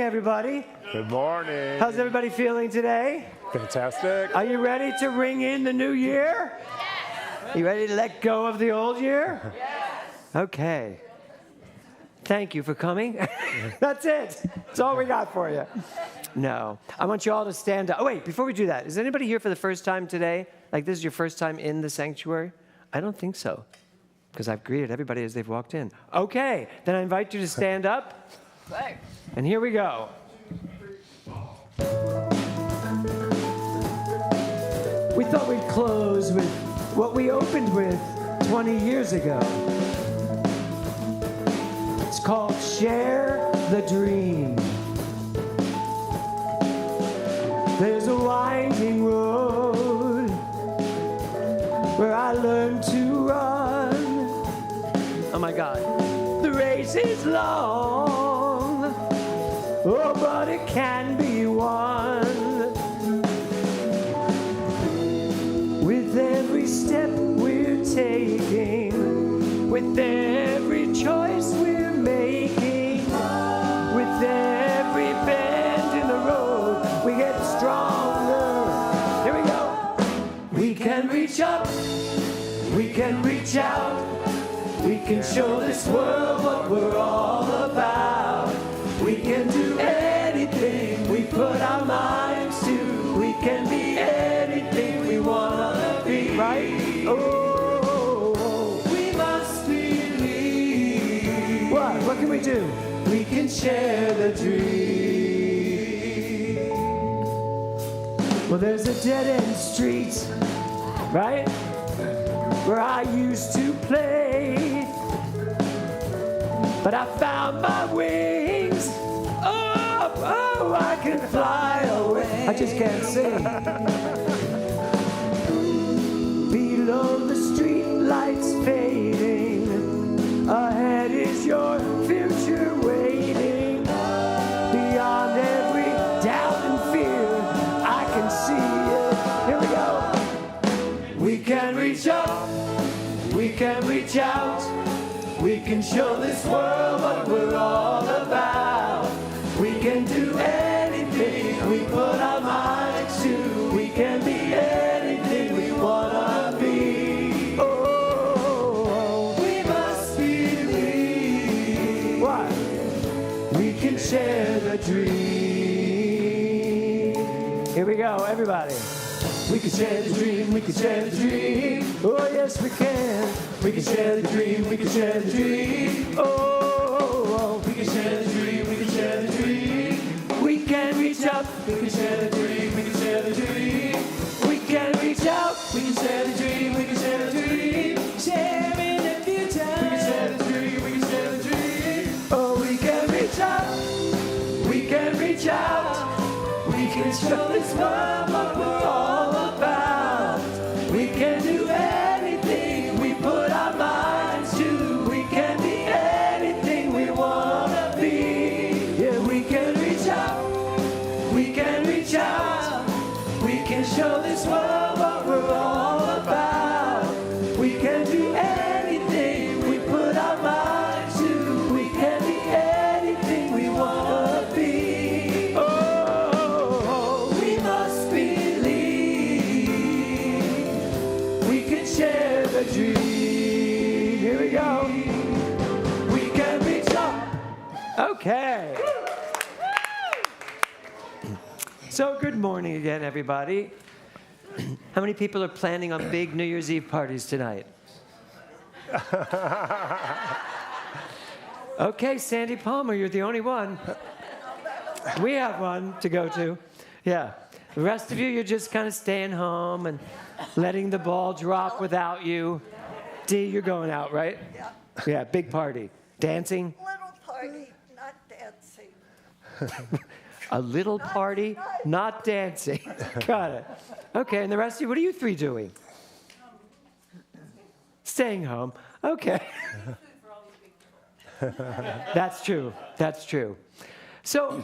morning, everybody. Good morning. How's everybody feeling today? Fantastic. Are you ready to ring in the new year? Yes. You ready to let go of the old year? Yes. Okay. Thank you for coming. That's it. That's all we got for you. No. I want you all to stand up. Oh, wait, before we do that, is anybody here for the first time today? Like this is your first time in the sanctuary? I don't think so, because I've greeted everybody as they've walked in. Okay, then I invite you to stand up. And here we go. We thought we'd close with what we opened with 20 years ago. It's called Share the Dream. There's a winding road where I learned to run. Oh my God. The race is long, oh, but it can be won. With every step we're taking, with every choice we're making, with every bend in the road, we get stronger. Here we go. We can reach up, we can reach out, we can show this world what we're all about. We can do anything we put our minds to. We can be anything we wanna be, right? Oh, we must believe. What can we do? We can share the dream. Well, there's a dead-end street, right, where I used to play, but I found my wings. Oh, I can fly away. I just can't sing. Below the street lights fading, ahead is your future waiting. Beyond every doubt and fear, I can see it. Here we go. We can reach up, we can reach out, we can show this world what we're all about. We can do anything we put our minds to. We can be anything we wanna be. Oh, we must believe. What? We can share the dream. Here we go, everybody. We can share the dream, we can share the dream. Oh, yes, we can. We can share the dream, we can share the dream. Oh, we can share the dream, we can share the dream. We can reach up, we can share the dream, we can share the dream. We can reach out, we can share the dream, we can share the dream. Sharing the future. We can share the dream, we can share the dream. Oh, we can reach up, we can reach out. We can show this world what we're all about. We can do anything we put our minds to. We can be anything we wanna be. Yeah, we can reach out, we can reach out. We can show this world what we're all about. We can do anything we put our minds to. We can be anything we wanna be. Oh, we must believe. We can share the dream. Here we go. We can reach up. Okay. So good morning again, everybody. How many people are planning on big New Year's Eve parties tonight? Okay, Sandy Palmer, you're the only one. We have one to go to. Yeah. The rest of you, you're just kind of staying home and letting the ball drop without you. Dee, you're going out, right? Yeah. Yeah, big party. Dancing? Little party, not dancing. A little party, not dancing. Got it. Okay, and the rest of you, what are you three doing? Staying home. Okay. That's true. That's true. So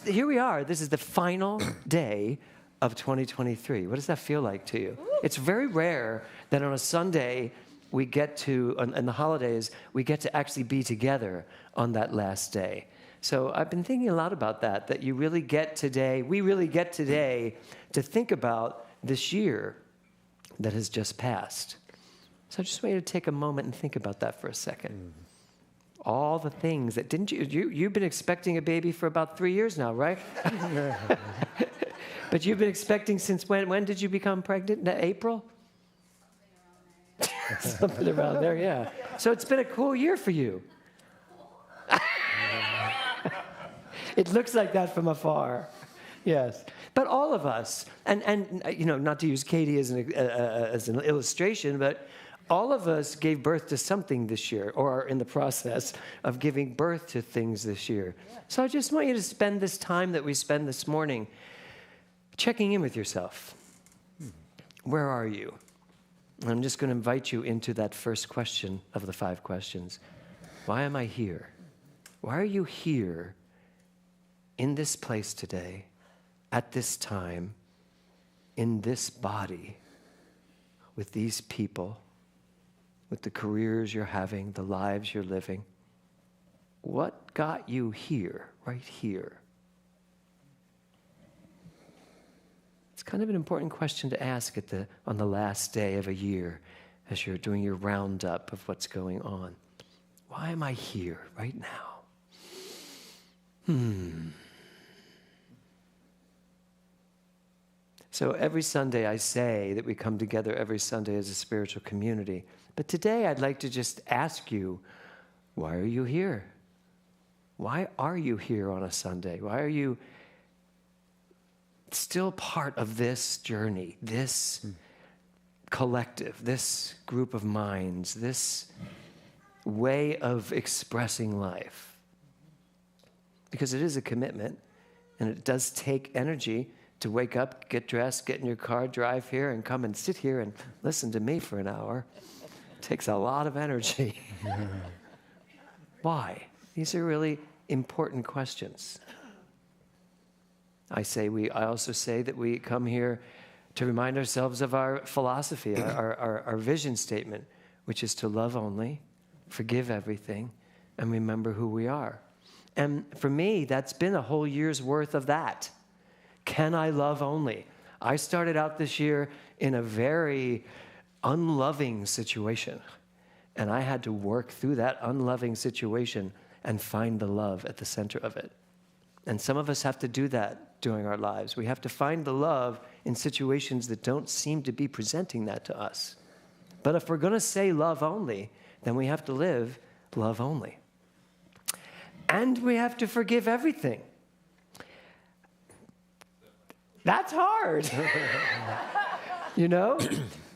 here we are. This is the final day of 2023. What does that feel like to you? It's very rare that on a Sunday we get to, and the holidays, we get to actually be together on that last day. So I've been thinking a lot about that we really get today to think about this year that has just passed. So I just want you to take a moment and think about that for a second. All the things that, you've been expecting a baby for about 3 years now, right? But you've been expecting since when? When did you become pregnant? April? Something around there, yeah. So it's been a cool year for you. It looks like that from afar. Yes. But all of us, and not to use Katie as an illustration, but all of us gave birth to something this year, or are in the process of giving birth to things this year. Yeah. So I just want you to spend this time that we spend this morning checking in with yourself. Where are you? And I'm just going to invite you into that first question of the 5 questions. Why am I here? Why are you here in this place today, at this time, in this body, with these people, with the careers you're having, the lives you're living? What got you here, right here? It's kind of an important question to ask on the last day of a year as you're doing your roundup of what's going on. Why am I here right now? So every Sunday I say that we come together every Sunday as a spiritual community. But today I'd like to just ask you, why are you here? Why are you here on a Sunday? Why are you still part of this journey, this collective, this group of minds, this way of expressing life? Because it is a commitment, and it does take energy to wake up, get dressed, get in your car, drive here, and come and sit here and listen to me for an hour. It takes a lot of energy. Why? These are really important questions. I also say that we come here to remind ourselves of our philosophy, our vision statement, which is to love only, forgive everything, and remember who we are. And for me, that's been a whole year's worth of that. Can I love only? I started out this year in a very unloving situation, and I had to work through that unloving situation and find the love at the center of it. And some of us have to do that during our lives. We have to find the love in situations that don't seem to be presenting that to us. But if we're going to say love only, then we have to live love only. And we have to forgive everything. That's hard.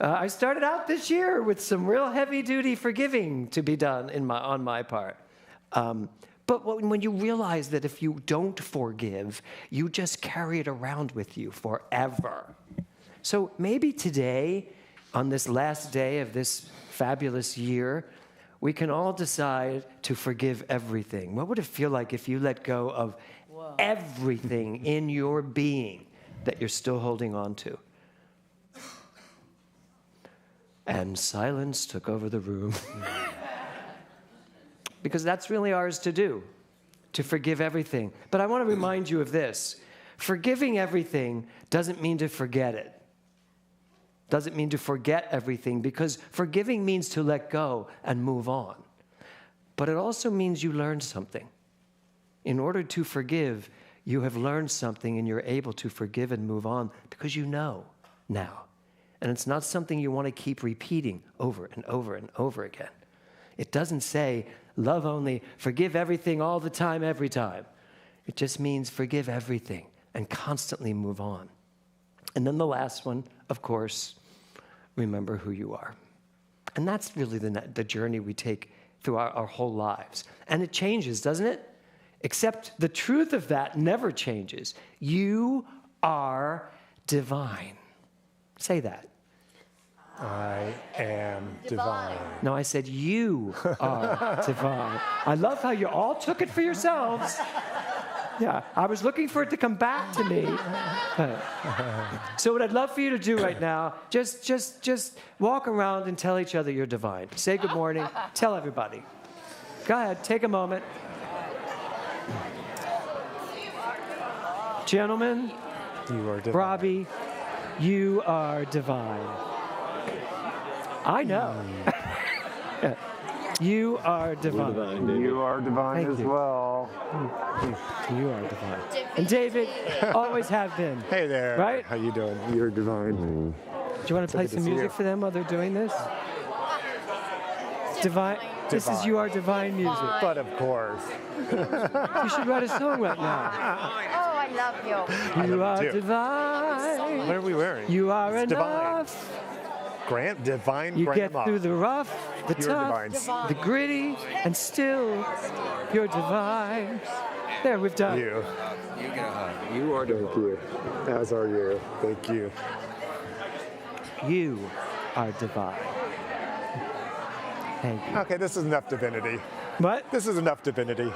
I started out this year with some real heavy-duty forgiving to be done on my part. But when you realize that if you don't forgive, you just carry it around with you forever. So maybe today, on this last day of this fabulous year, we can all decide to forgive everything. What would it feel like if you let go of everything in your being that you're still holding on to? And silence took over the room. Because that's really ours to do, to forgive everything. But I want to remind you of this. Forgiving everything doesn't mean to forget it. Doesn't mean to forget everything, because forgiving means to let go and move on. But it also means you learned something. In order to forgive, you have learned something and you're able to forgive and move on because you know now. And it's not something you want to keep repeating over and over and over again. It doesn't say, love only, forgive everything all the time, every time. It just means forgive everything and constantly move on. And then the last one, of course, remember who you are. And that's really the journey we take through our whole lives. And it changes, doesn't it? Except the truth of that never changes. You are divine. Say that. I am divine. No, I said you are divine. I love how you all took it for yourselves. Yeah, I was looking for it to come back to me. So what I'd love for you to do right now, just walk around and tell each other you're divine. Say good morning. Tell everybody. Go ahead, take a moment. Gentlemen, You are divine. Robbie, you are divine. I know. You are divine. You are divine Thank as you. well. You are divine. And David, always have been. Hey there. Right? How you doing? You're divine. Do you want to play good to some see music you. for them while they're doing this? Divine. This is You Are Divine music. But of course. You should write a song right now. Oh, I love you. You love are you too. divine. What are we wearing? You are It's divine. enough. Divine You grandma. get through the rough, the You're tough, divine. the gritty, and still you're divine. There, we've done. You. You get a hug. You are Thank you. As are you. Thank you. You are divine. Thank you. Okay, this is enough divinity. What? This is enough divinity.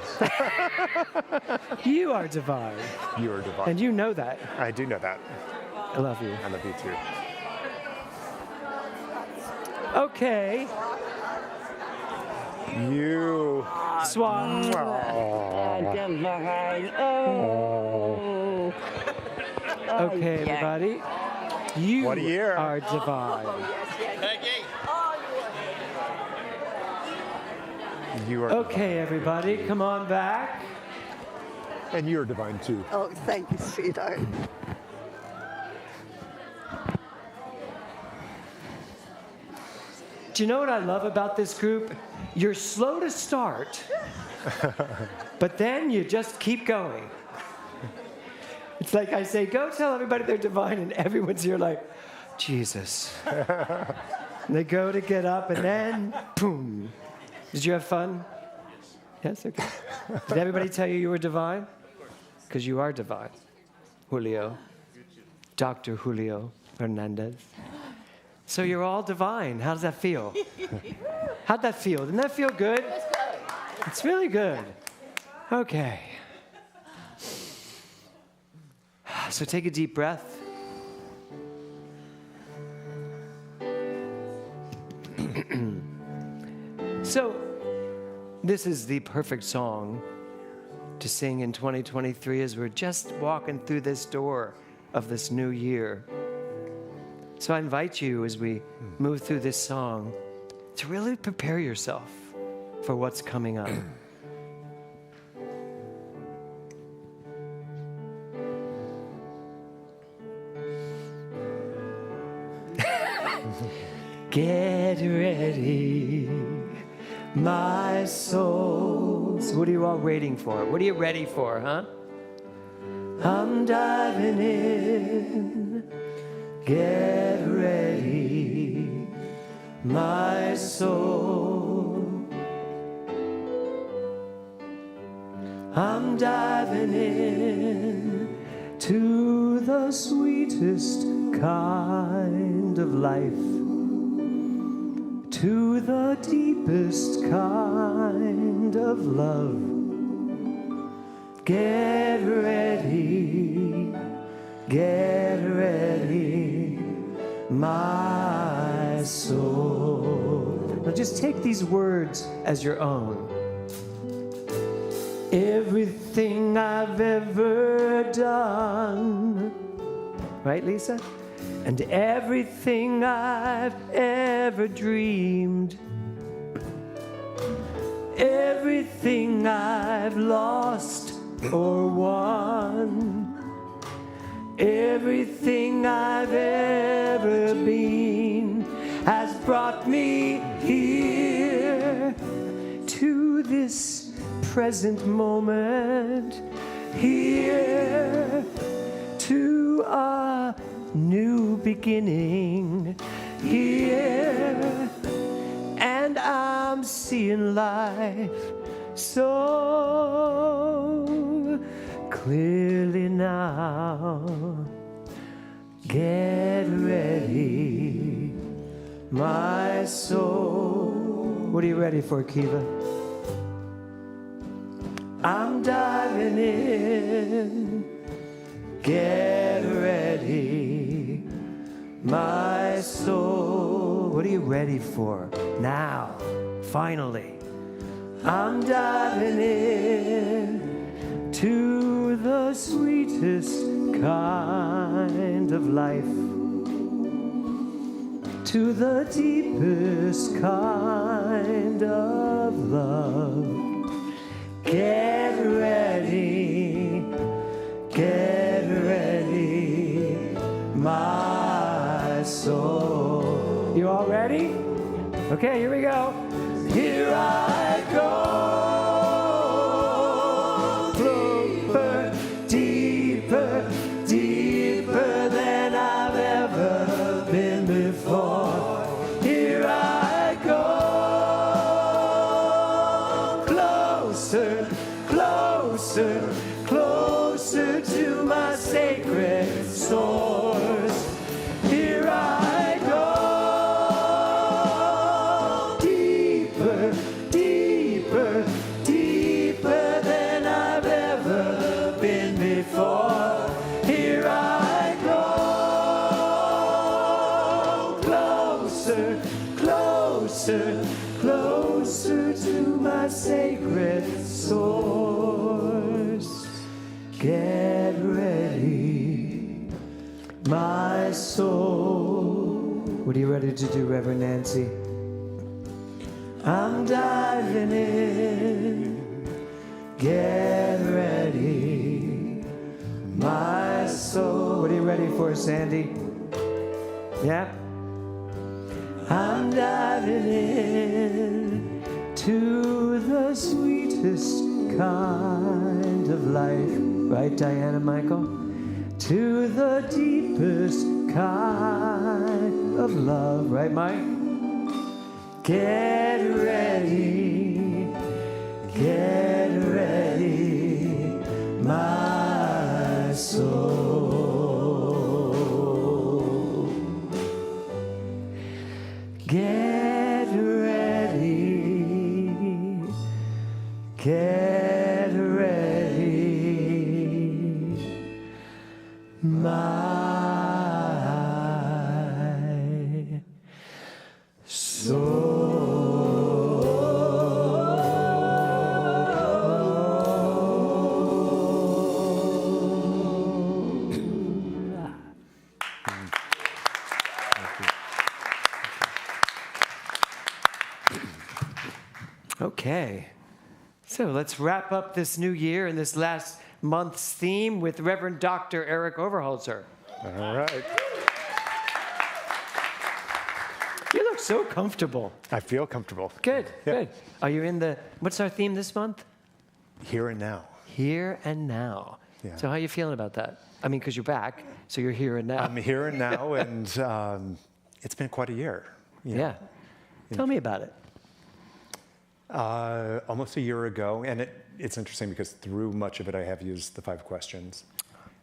You are divine. You are divine. And you know that. I do know that. I love you. I love you too. Okay. You. Swan. Okay, everybody. You What a year. are divine. You are Okay, everybody, come on back. divine. And you're divine too. Oh, thank you, sweetheart. Do you know what I love about this group? You're slow to start, but then you just keep going. It's like I say, go tell everybody they're divine, and everyone's here like, Jesus. And they go to get up, and then, boom. Did you have fun? Yes, okay. Did everybody tell you were divine? Because you are divine. Julio. Dr. Julio Hernandez. So you're all divine. How does that feel? How'd that feel? Didn't that feel good? It's really good. Okay. So take a deep breath. So this is the perfect song to sing in 2023 as we're just walking through this door of this new year. So I invite you as we move through this song to really prepare yourself for what's coming up. Get ready, my souls. What are you all waiting for? What are you ready for, huh? I'm diving in. Get ready, my soul. I'm diving in to the sweetest kind of life, to the deepest kind of love. Get ready, my soul. Now just take these words as your own. Everything I've ever done, right, Lisa? And everything I've ever dreamed, everything I've lost or won, everything I've ever been has brought me here to this present moment, here to a new beginning, here, and I'm seeing life so clearly now. Get ready, my soul. What are you ready for, Kiva? I'm diving in. Get ready, my soul. What are you ready for? Now, finally. I'm diving in. to the sweetest kind of life, to the deepest kind of love. Get ready, my soul. You all ready? Okay, here we go. Here I go. Deeper, deeper than I've ever been before. Here I go. Closer, closer, closer to my sacred source. Here I go. Deeper, deeper, deeper than I've ever been before. Here I go. Closer, closer, closer to my sacred source. Get ready, my soul. What are you ready to do, Reverend Nancy? I'm diving in. Get ready, my soul. What are you ready for, Sandy? Yeah? I'm diving in to the sweetest kind of life. Right, Diana Michael? To the deepest kind of love. Right, Mike? Get ready, my soul. Get ready, my Okay, so let's wrap up this new year and this last month's theme with Reverend Dr. Eric Overholzer. All right. You look so comfortable. I feel comfortable. Good, Yeah. good. Are you in the, what's our theme this month? Here and now. Here and now. Yeah. So how are you feeling about that? I mean, because you're back, so you're here and now. I'm here and now, and it's been quite a year. You know. Yeah. Tell me about it. Almost a year ago, and it's interesting because through much of it I have used the 5 questions.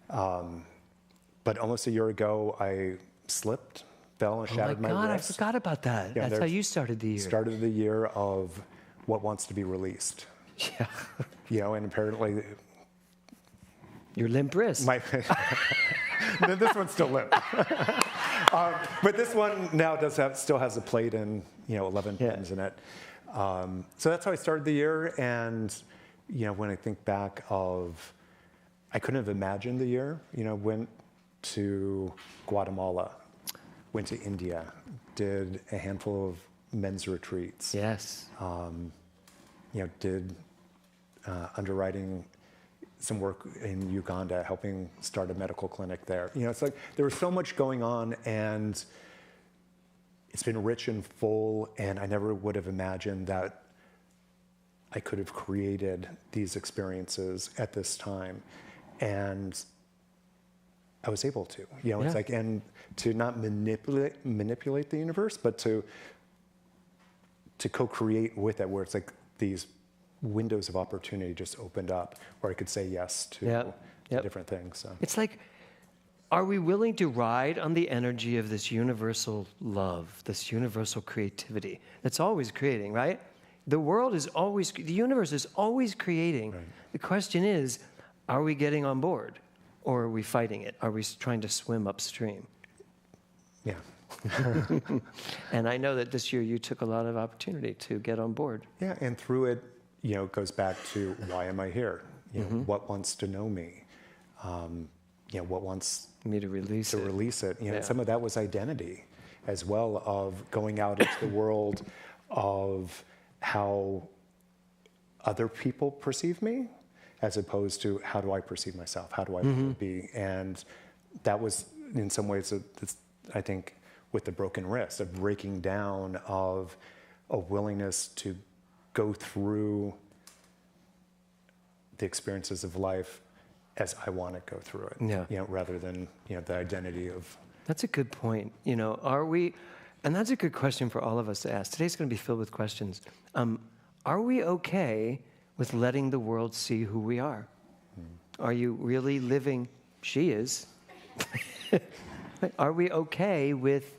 But almost a year ago I slipped, fell, and shattered my God, wrist. I forgot about that. Yeah, That's how you started the year. Started the year of what wants to be released. Yeah. You know, and apparently Your limp wrist. this one's still limp. But this one now still has a plate and 11 pins in it. So that's how I started the year, and when I think back of, I couldn't have imagined the year. Went to Guatemala, went to India, did a handful of men's retreats. Yes. Did underwriting some work in Uganda, helping start a medical clinic there. It's like there was so much going on, and it's been rich and full, and I never would have imagined that I could have created these experiences at this time. And I was able to, it's like, and to not manipulate the universe, but to co-create with it, where it's like these windows of opportunity just opened up where I could say yes to different things. So. It's like, are we willing to ride on the energy of this universal love, this universal creativity that's always creating, right? The universe is always creating. Right. The question is, are we getting on board, or are we fighting it? Are we trying to swim upstream? Yeah. And I know that this year you took a lot of opportunity to get on board. Yeah, and through it, it goes back to, why am I here? You know, what wants to know me? You know, what wants Me to release it. release it? You know, Yeah. some of that was identity as well, of going out into the world, of how other people perceive me, as opposed to how do I perceive myself? How do I want to be? And that was, in some ways, I think, with the broken wrist, a breaking down of a willingness to go through the experiences of life as I want to go through it. Yeah. You know, rather than, you know, the identity of. That's a good point. You know, are we, and that's a good question for all of us to ask. Today's going to be filled with questions. Are we okay with letting the world see who we are? Are you really living? She is. Are we okay with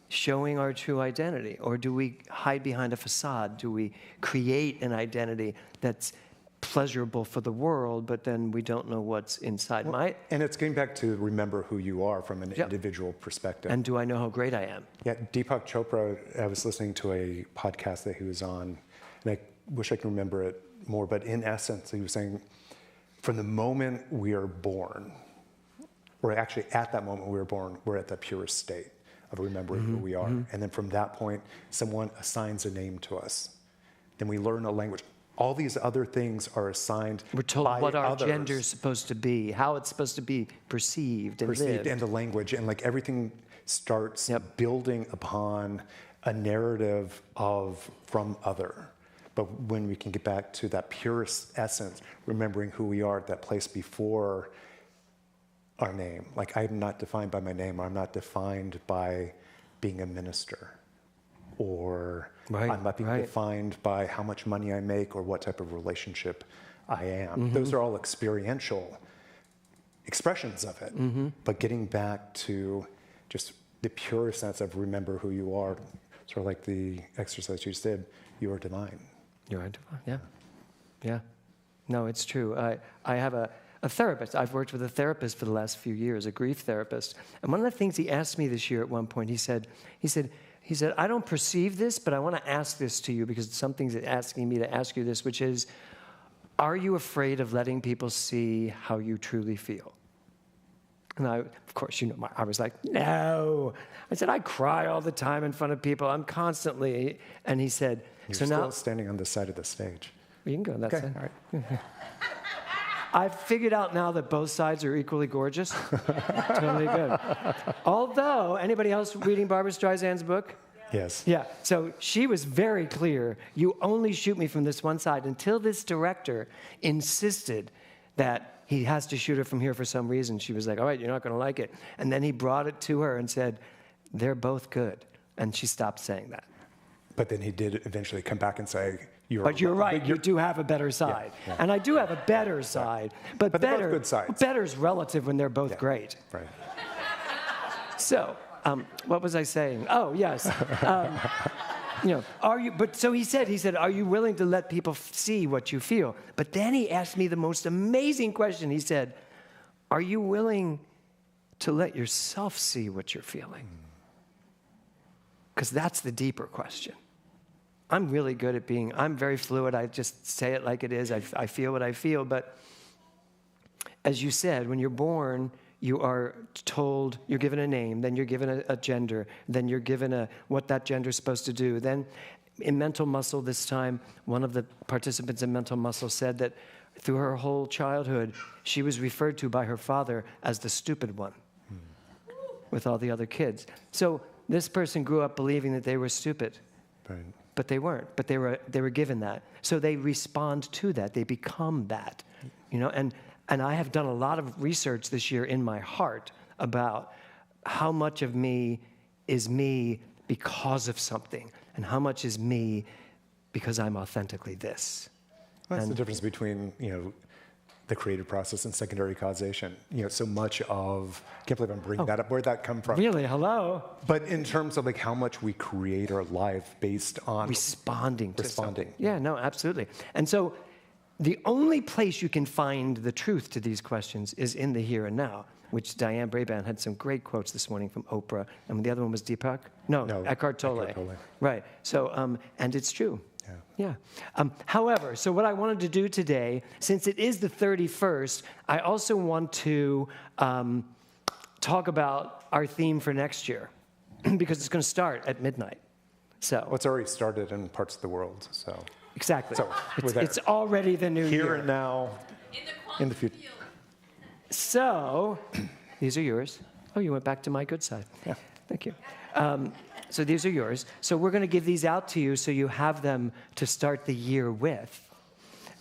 showing our true identity? Or do we hide behind a facade? Do we create an identity that's pleasurable for the world, but then we don't know what's inside? And it's getting back to remember who you are from an individual perspective. And do I know how great I am? Yeah, Deepak Chopra, I was listening to a podcast that he was on, and I wish I could remember it more, but in essence, he was saying, from the moment we are born, or actually at that moment we were born, we're at the purest state of remembering who we are. And then from that point, someone assigns a name to us. Then we learn a language. All these other things are assigned We're told by what our others. gender is supposed to be, how it's supposed to be perceived and lived. And the language, and like everything starts building upon a narrative of from other. But when we can get back to that purest essence, remembering who we are at that place before our name. Like, I'm not defined by my name, I'm not defined by being a minister, or I'm not being defined by how much money I make or what type of relationship I am. Those are all experiential expressions of it. But getting back to just the pure sense of remember who you are, sort of like the exercise you did, you are divine. You are divine, yeah. Yeah. No, it's true. I have a therapist. I've worked with a therapist for the last few years, a grief therapist. And one of the things he asked me this year at one point, he said, I don't perceive this, but I want to ask this to you because something's asking me to ask you this, which is, are you afraid of letting people see how you truly feel? And I, of course, you know, I was like, no. I said, I cry all the time in front of people. I'm constantly, and he said, You're so still now, standing on the side of the stage. you can go on that Okay, side. all right. I've figured out now that both sides are equally gorgeous. Totally good. Although, anybody else reading Barbara Streisand's book? Yes. Yeah, so she was very clear. You only shoot me from this one side, until this director insisted that he has to shoot her from here for some reason. She was like, all right, you're not going to like it. And then he brought it to her and said, they're both good. And she stopped saying that. But then he did eventually come back and say, But you're right, you do have a better side. yeah. And I do have a better side. But they're better, both good sides. Better's relative when they're both great. Right. So, what was I saying? Oh, yes. You know, so he said, are you willing to let people see what you feel? But then he asked me the most amazing question. He said, are you willing to let yourself see what you're feeling? Because that's the deeper question. I'm really good at I'm very fluid. I just say it like it is. I feel what I feel. But as you said, when you're born, you are told, you're given a name, then you're given a gender, then you're given what that gender is supposed to do. Then in Mental Muscle this time, one of the participants in Mental Muscle said that through her whole childhood, she was referred to by her father as the stupid one with all the other kids. So this person grew up believing that they were stupid. Right. But they weren't. But they were given that. So they respond to that. They become that. You know, and I have done a lot of research this year in my heart about how much of me is me because of something, and how much is me because I'm authentically this. That's the difference between, you know, the creative process and secondary causation. You know, so much of, I can't believe I'm bringing that up. Where'd that come from? Really? Hello? But in terms of like how much we create our life based on Responding to something. Yeah, no, absolutely. And so the only place you can find the truth to these questions is in the here and now, which Diane Brabant had some great quotes this morning from Oprah. And the other one was Deepak? No, Eckhart Tolle. Eckhart Tolle. Right. So, and it's true. Yeah. However, so what I wanted to do today, since it is the 31st, I also want to talk about our theme for next year, because it's going to start at midnight. So Well, it's already started in parts of the world, so. exactly. So, we're there. It's already the new Here year. and now, in the future. So these are yours. Oh, you went back to my good side. Yeah. Thank you. So these are yours. So we're going to give these out to you so you have them to start the year with.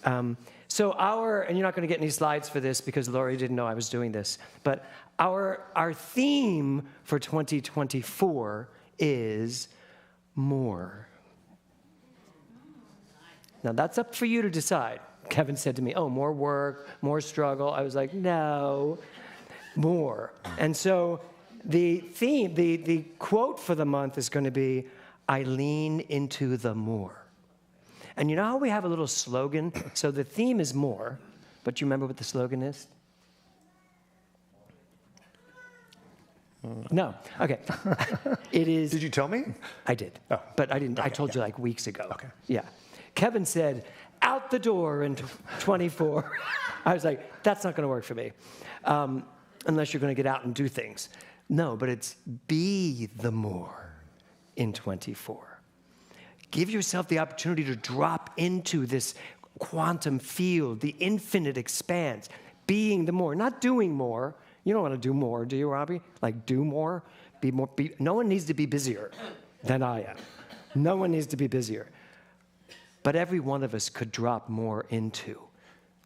And you're not going to get any slides for this because Lori didn't know I was doing this, but our theme for 2024 is more. Now that's up for you to decide. Kevin said to me, oh, more work, more struggle. I was like, no, more. And so the theme, the quote for the month is going to be, I lean into the more. And you know how we have a little slogan? So the theme is more, but you remember what the slogan is? No. Okay. It is. Did you tell me? I did. Oh. But I didn't. I told you like weeks ago. Okay. Yeah. Kevin said, out the door in 24. I was like, that's not going to work for me. Unless you're going to get out and do things. No, but it's be the more in 24. Give yourself the opportunity to drop into this quantum field, the infinite expanse, being the more, not doing more. You don't want to do more, do you, Robbie? Like, do more, be more. No one needs to be busier than I am. No one needs to be busier. But every one of us could drop more into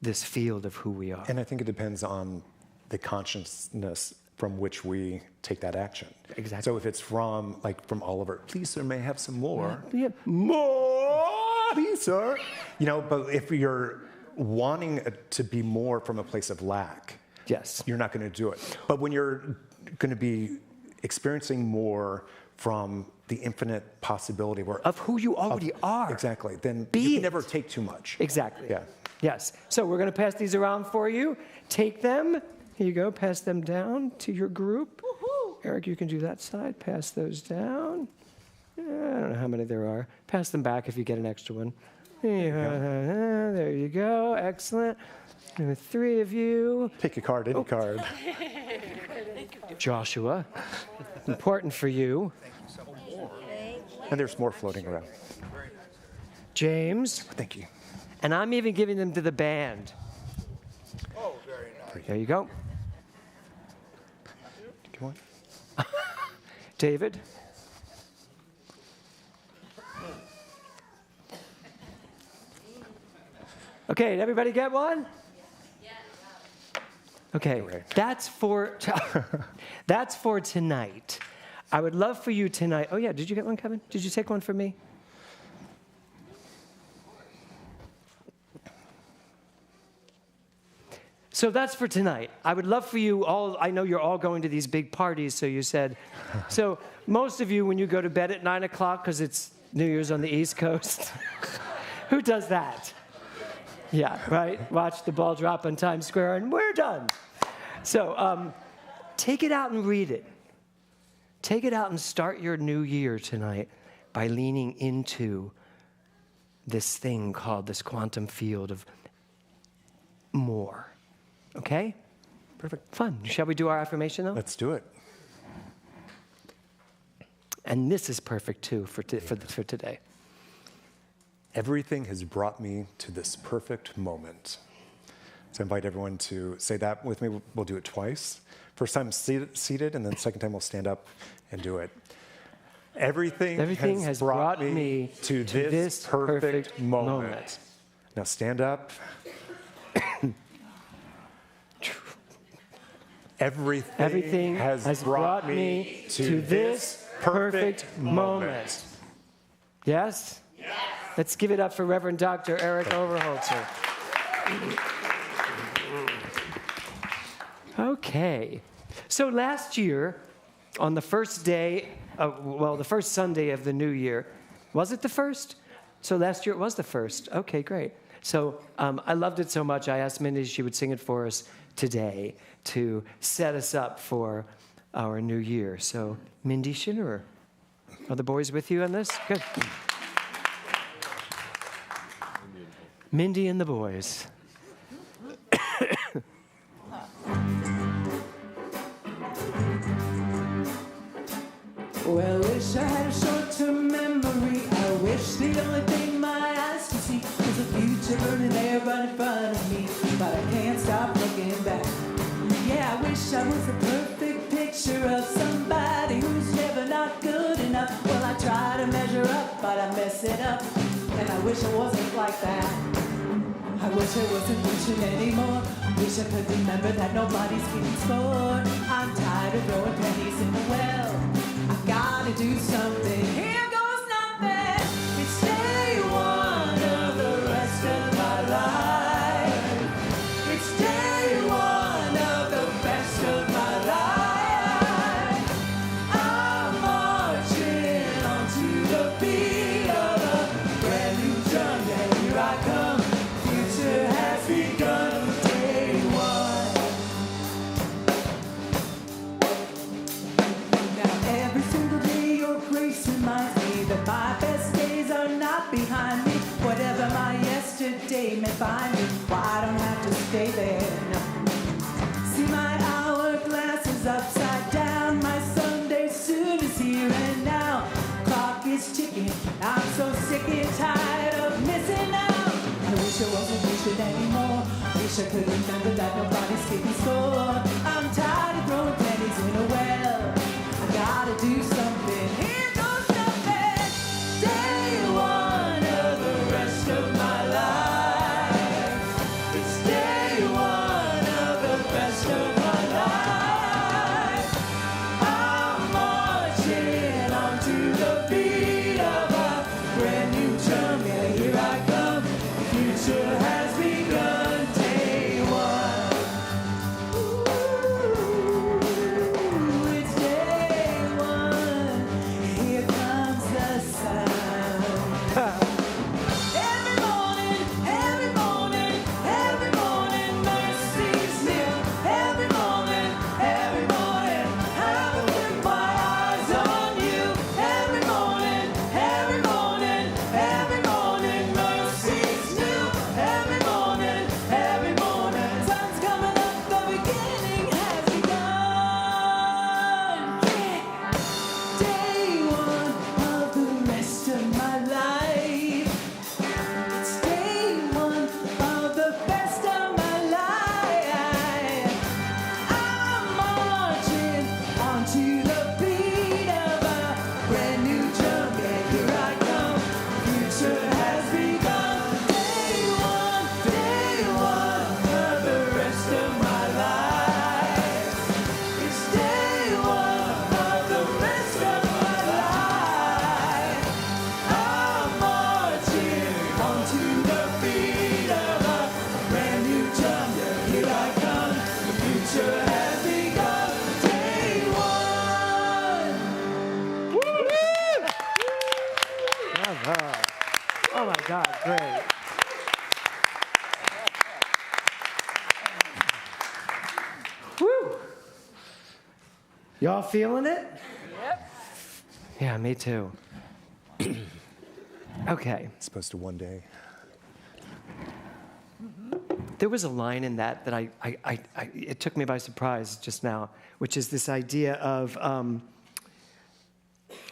this field of who we are. And I think it depends on the consciousness from which we take that action. Exactly. So if it's from Oliver, please, sir, may I have some more? Yeah. More! Please, sir. But if you're wanting to be more from a place of lack, yes, you're not going to do it. But when you're going to be experiencing more from the infinite possibility of who you already are. Exactly. Then Be you can it. never take too much. Exactly. Yeah. Yes. So we're going to pass these around for you. Take them. Here you go. Pass them down to your group. Woo-hoo. Eric, you can do that side. Pass those down. I don't know how many there are. Pass them back if you get an extra one. There you go. Excellent. And the three of you. Pick a card, any card. Joshua, important for you. And there's more floating around. James. Thank you. And I'm even giving them to the band. Oh, very nice. There you go. Come on. David. Okay, did everybody get one? Okay, that's for tonight. I would love for you tonight. Oh yeah, did you get one, Kevin? Did you take one for me? So that's for tonight. I would love for you all, I know you're all going to these big parties, so you said. So most of you, when you go to bed at 9 o'clock, because it's New Year's on the East Coast, who does that? Yeah, right? Watch the ball drop on Times Square, and we're done. So take it out and read it. Take it out and start your new year tonight by leaning into this thing called this quantum field of more. Okay? Perfect. Fun. Shall we do our affirmation, though? Let's do it. And this is perfect, too, for today. Everything has brought me to this perfect moment. So I invite everyone to say that with me. We'll do it twice. First time seated, and then second time we'll stand up and do it. Everything has brought me to this perfect moment. Now stand up. Everything has brought me to this perfect moment. Yes? Yes. Let's give it up for Reverend Dr. Eric Overholzer. Okay. So last year, on the first day, the first Sunday of the new year, was it the first? So last year it was the first. Okay, great. So I loved it so much, I asked Mindy if she would sing it for us today to set us up for our new year. So Mindy Schinnerer, are the boys with you on this? Good. Mindy and the boys. Well, wish I had a short-term memory. I wish the only thing my eyes could see was the future burning there right in front of me. But I can't stop looking back. Yeah, I wish I was a perfect picture of somebody who's never not good enough. Well, I try to measure up, but I mess it up. And I wish I wasn't like that. I wish I wasn't wishing anymore. Wish I could remember that nobody's keeping score. I'm tired of throwing pennies in the well. I've gotta do something. Here goes nothing. It's day one of the rest of my life. It's day one of the best of my life. I'm marching onto the beat of a brand new drum. Yeah, here I come. Future has begun. Day one. Now every single day your grace reminds me that my best days are not behind me. Whatever my yesterday may find me, well, I don't have to stay there. No. See, my hourglass is upside down. My someday soon is here and now. Clock is ticking. I'm so sick and tired of missing out. I wish I wasn't wishing anymore. Wish I could remember that nobody's keeping score. I'm tired of throwing pennies in a well. I gotta do something. Here goes nothing. Day one of the rest of my life. It's day one of the best of my life. I'm marching onto the beat of a brand new drum. Yeah, here I come. The future has begun. Day one. Ooh, it's day one. Here comes the sun. Every morning, mercy's new. Every morning, I put my eyes on you. Every morning, mercy's new. Every morning, sun's coming up, the beginning has begun. Yeah. Day one of the rest of my life. It's day one of the best of my life. I'm marching onto the beat of a brand new drum. Yeah, here I come. Future has begun. Day one of the rest of my life. It's day one of the rest of my life. I'm marching onto the beat of a brand new drum. Yeah, here I come. The future has begun. Day one. Oh my God, great. Woo! Y'all feeling it? Yep. Yeah, me too. Okay. It's supposed to one day. There was a line in that it took me by surprise just now, which is this idea of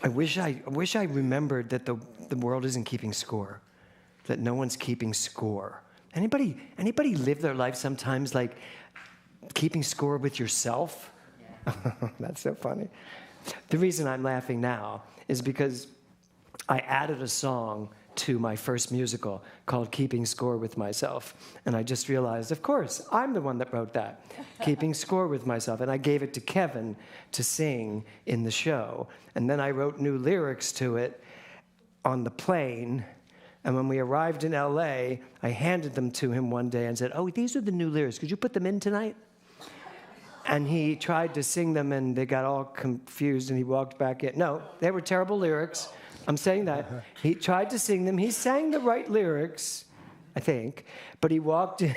I wish I remembered that the world isn't keeping score, that no one's keeping score. Anybody live their life sometimes like keeping score with yourself? That's so funny. The reason I'm laughing now is because I added a song to my first musical called Keeping Score with Myself. And I just realized, of course, I'm the one that wrote that, Keeping Score with Myself. And I gave it to Kevin to sing in the show. And then I wrote new lyrics to it on the plane. And when we arrived in LA, I handed them to him one day and said, oh, these are the new lyrics. Could you put them in tonight? And he tried to sing them, and they got all confused, and he walked back in. No, they were terrible lyrics. I'm saying that. He tried to sing them. He sang the right lyrics, I think, but he walked in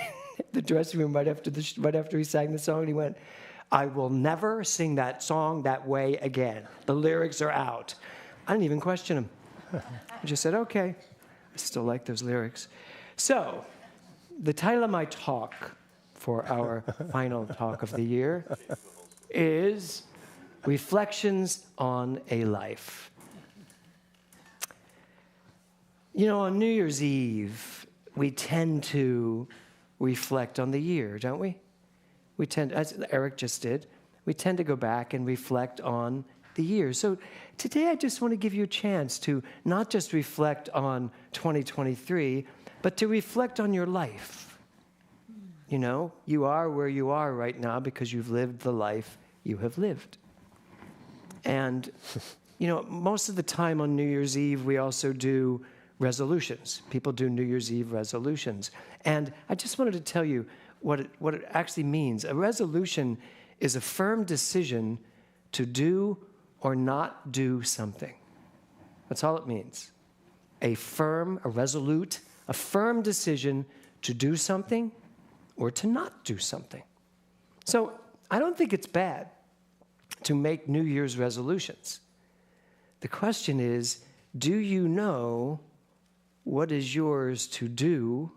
the dressing room right after he sang the song, and he went, I will never sing that song that way again. The lyrics are out. I didn't even question him. I just said, okay. I still like those lyrics. So, the title of my talk for our final talk of the year is Reflections on a Life. You know, on New Year's Eve, we tend to reflect on the year, don't we? We tend, as Eric just did, we tend to go back and reflect on the year. So today I just want to give you a chance to not just reflect on 2023, but to reflect on your life. You know, you are where you are right now because you've lived the life you have lived. And, you know, most of the time on New Year's Eve, we also do resolutions. People do New Year's Eve resolutions. And I just wanted to tell you what it actually means. A resolution is a firm decision to do or not do something. That's all it means. A firm decision to do something or to not do something. So I don't think it's bad to make New Year's resolutions. The question is, do you know what is yours to do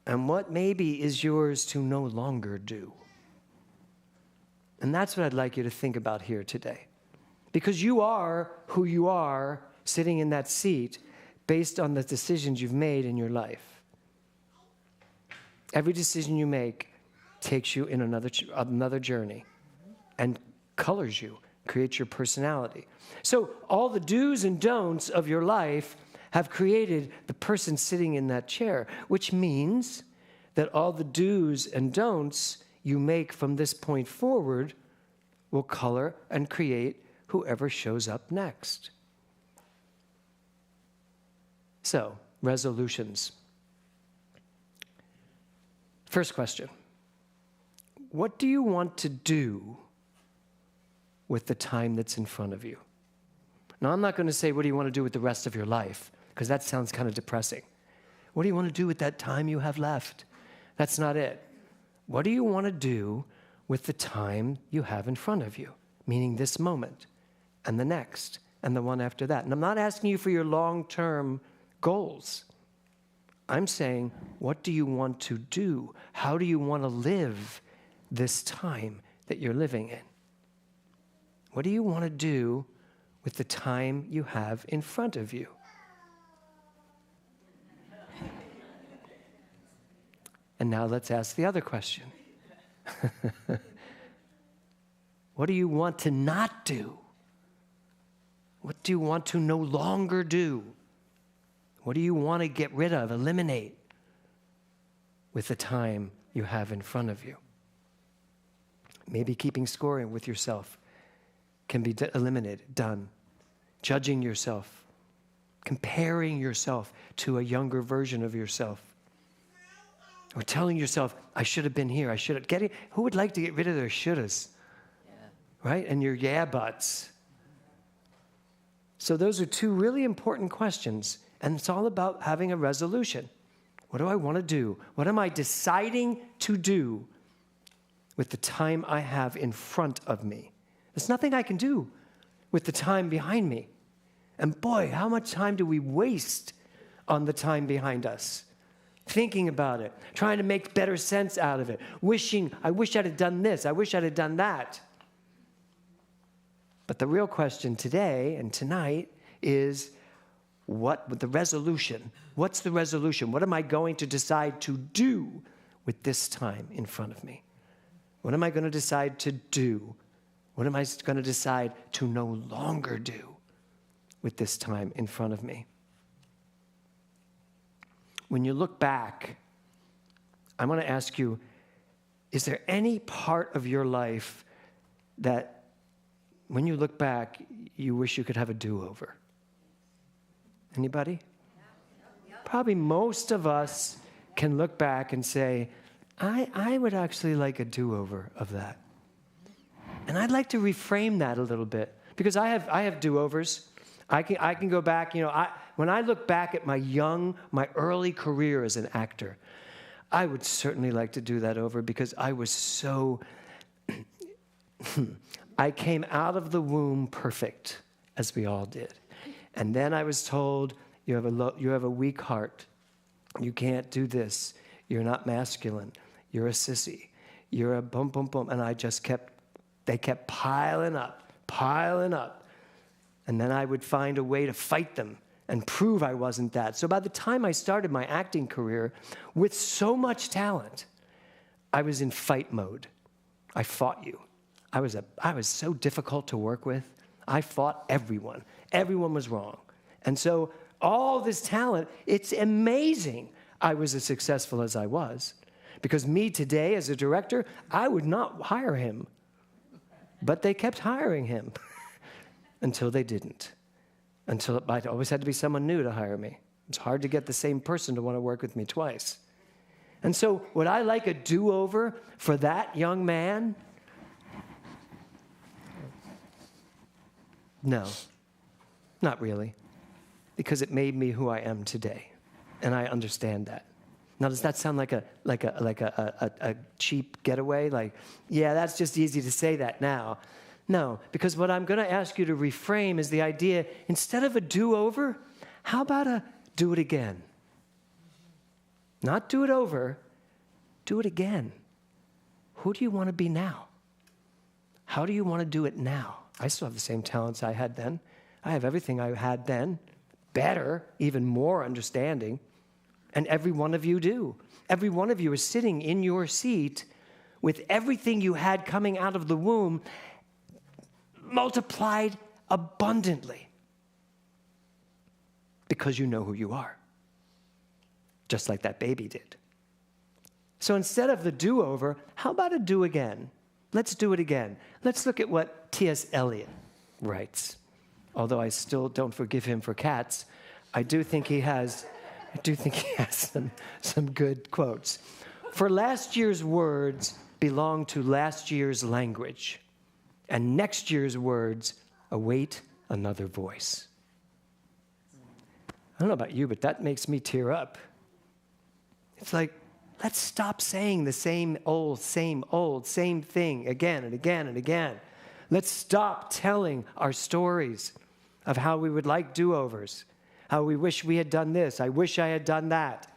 and what maybe is yours to no longer do? And that's what I'd like you to think about here today. Because you are who you are sitting in that seat based on the decisions you've made in your life. Every decision you make takes you in another journey and colors you, creates your personality. So all the do's and don'ts of your life have created the person sitting in that chair, which means that all the do's and don'ts you make from this point forward will color and create whoever shows up next. So, resolutions. First question. What do you want to do with the time that's in front of you? Now, I'm not going to say, what do you want to do with the rest of your life? Because that sounds kind of depressing. What do you want to do with that time you have left? That's not it. What do you want to do with the time you have in front of you? Meaning this moment, and the next, and the one after that. And I'm not asking you for your long-term goals. I'm saying, what do you want to do? How do you want to live this time that you're living in? What do you want to do with the time you have in front of you? And now let's ask the other question. What do you want to not do? What do you want to no longer do? What do you want to get rid of, eliminate with the time you have in front of you? Maybe keeping score with yourself can be eliminated, done. Judging yourself, comparing yourself to a younger version of yourself. Or telling yourself, I should have been here, I should have. Who would like to get rid of their shouldas? Yeah. Right? And your yeah buts. So those are two really important questions. And it's all about having a resolution. What do I want to do? What am I deciding to do with the time I have in front of me? There's nothing I can do with the time behind me. And boy, how much time do we waste on the time behind us? Thinking about it, trying to make better sense out of it, I wish I'd have done this, I wish I'd have done that. But the real question today and tonight is, what's the resolution? What's the resolution? What am I going to decide to do with this time in front of me? What am I going to decide to do? What am I going to decide to no longer do with this time in front of me? When you look back, I want to ask you, is there any part of your life that when you look back, you wish you could have a do-over? Anybody? Probably most of us can look back and say, I would actually like a do-over of that. And I'd like to reframe that a little bit, because I have do-overs. I can go back, when I look back at my early career as an actor, I would certainly like to do that over, because I was so, I came out of the womb perfect, as we all did. And then I was told, you have a weak heart. You can't do this. You're not masculine. You're a sissy. You're a boom, boom, boom. And they kept piling up. And then I would find a way to fight them and prove I wasn't that. So by the time I started my acting career with so much talent, I was in fight mode. I fought you. I was so difficult to work with. I fought everyone. Everyone was wrong. And so all this talent, it's amazing I was as successful as I was. Because me today as a director, I would not hire him. But they kept hiring him until they didn't. Until it always had to be someone new to hire me. It's hard to get the same person to want to work with me twice. And so would I like a do-over for that young man? No, not really. Because it made me who I am today. And I understand that. Now, does that sound like a cheap getaway? Like, yeah, that's just easy to say that now. No, because what I'm going to ask you to reframe is the idea, instead of a do-over, how about a do it again? Not do it over, do it again. Who do you want to be now? How do you want to do it now? I still have the same talents I had then. I have everything I had then, better, even more understanding. And every one of you do. Every one of you is sitting in your seat with everything you had coming out of the womb multiplied abundantly. Because you know who you are. Just like that baby did. So instead of the do-over, how about a do again? Let's do it again. Let's look at what T.S. Eliot writes. Although I still don't forgive him for cats, I do think he has some good quotes. For last year's words belong to last year's language, and next year's words await another voice. I don't know about you, but that makes me tear up. It's like, let's stop saying the same old, same thing again and again and again. Let's stop telling our stories of how we would like do-overs, how we wish we had done this, I wish I had done that.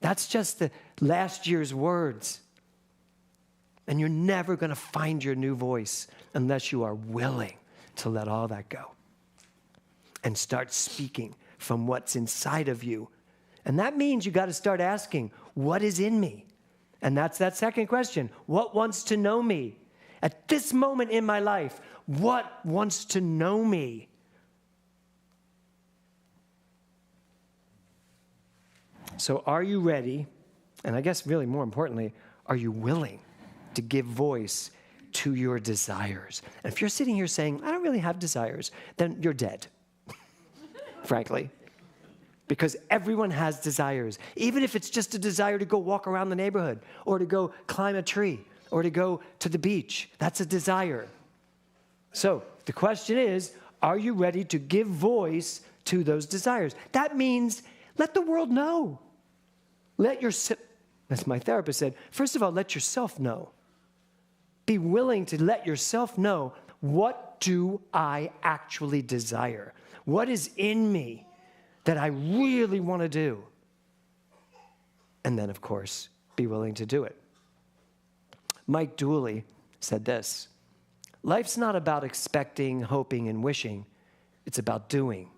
That's just the last year's words. And you're never going to find your new voice unless you are willing to let all that go and start speaking from what's inside of you. And that means you got to start asking, what is in me? And that's that second question. What wants to know me? At this moment in my life, what wants to know me? So are you ready? And I guess really more importantly, are you willing to give voice to your desires? And if you're sitting here saying, I don't really have desires, then you're dead, frankly. Because everyone has desires, even if it's just a desire to go walk around the neighborhood or to go climb a tree or to go to the beach. That's a desire. So the question is, are you ready to give voice to those desires? That means let the world know. As my therapist said, first of all, let yourself know. Be willing to let yourself know, what do I actually desire? What is in me that I really want to do? And then, of course, be willing to do it. Mike Dooley said this: life's not about expecting, hoping, and wishing. It's about doing,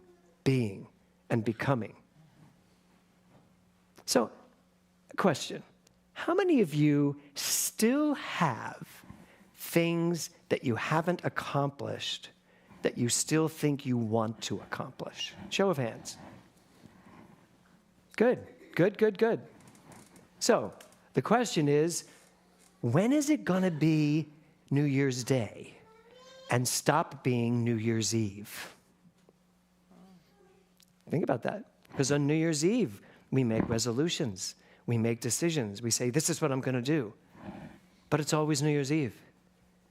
being, and becoming. So, question. How many of you still have things that you haven't accomplished that you still think you want to accomplish? Show of hands. Good. So, the question is, when is it going to be New Year's Day and stop being New Year's Eve? Think about that. Because on New Year's Eve, we make resolutions. We make decisions. We say, this is what I'm going to do. But it's always New Year's Eve.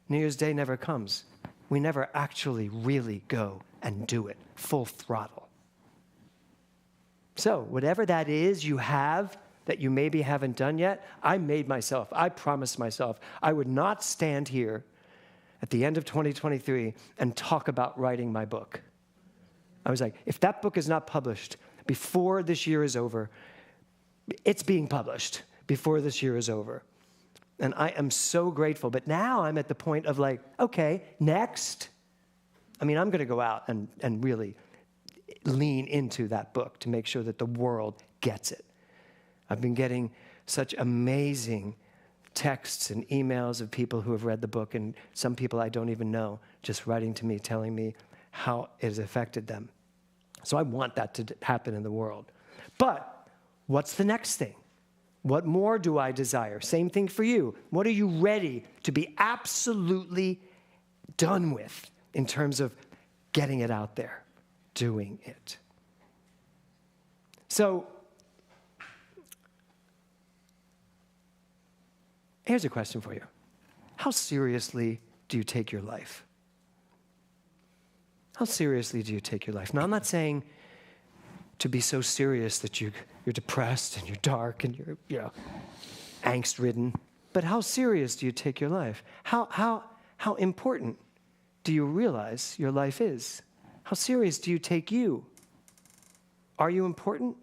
New Year's Day never comes. We never actually really go and do it full throttle. So whatever that is you have that you maybe haven't done yet, I promised myself I would not stand here at the end of 2023 and talk about writing my book. I was like, if that book is not published before this year is over, it's being published before this year is over. And I am so grateful. But now I'm at the point of like, okay, next. I mean, I'm going to go out and really lean into that book to make sure that the world gets it. I've been getting such amazing texts and emails of people who have read the book, and some people I don't even know, just writing to me, telling me how it has affected them. So I want that to happen in the world. But what's the next thing? What more do I desire? Same thing for you. What are you ready to be absolutely done with in terms of getting it out there, doing it? So here's a question for you. How seriously do you take your life? How seriously do you take your life? Now, I'm not saying to be so serious that you're depressed and you're dark and you're angst-ridden, but how serious do you take your life? How important do you realize your life is? How serious do you take you? Are you important?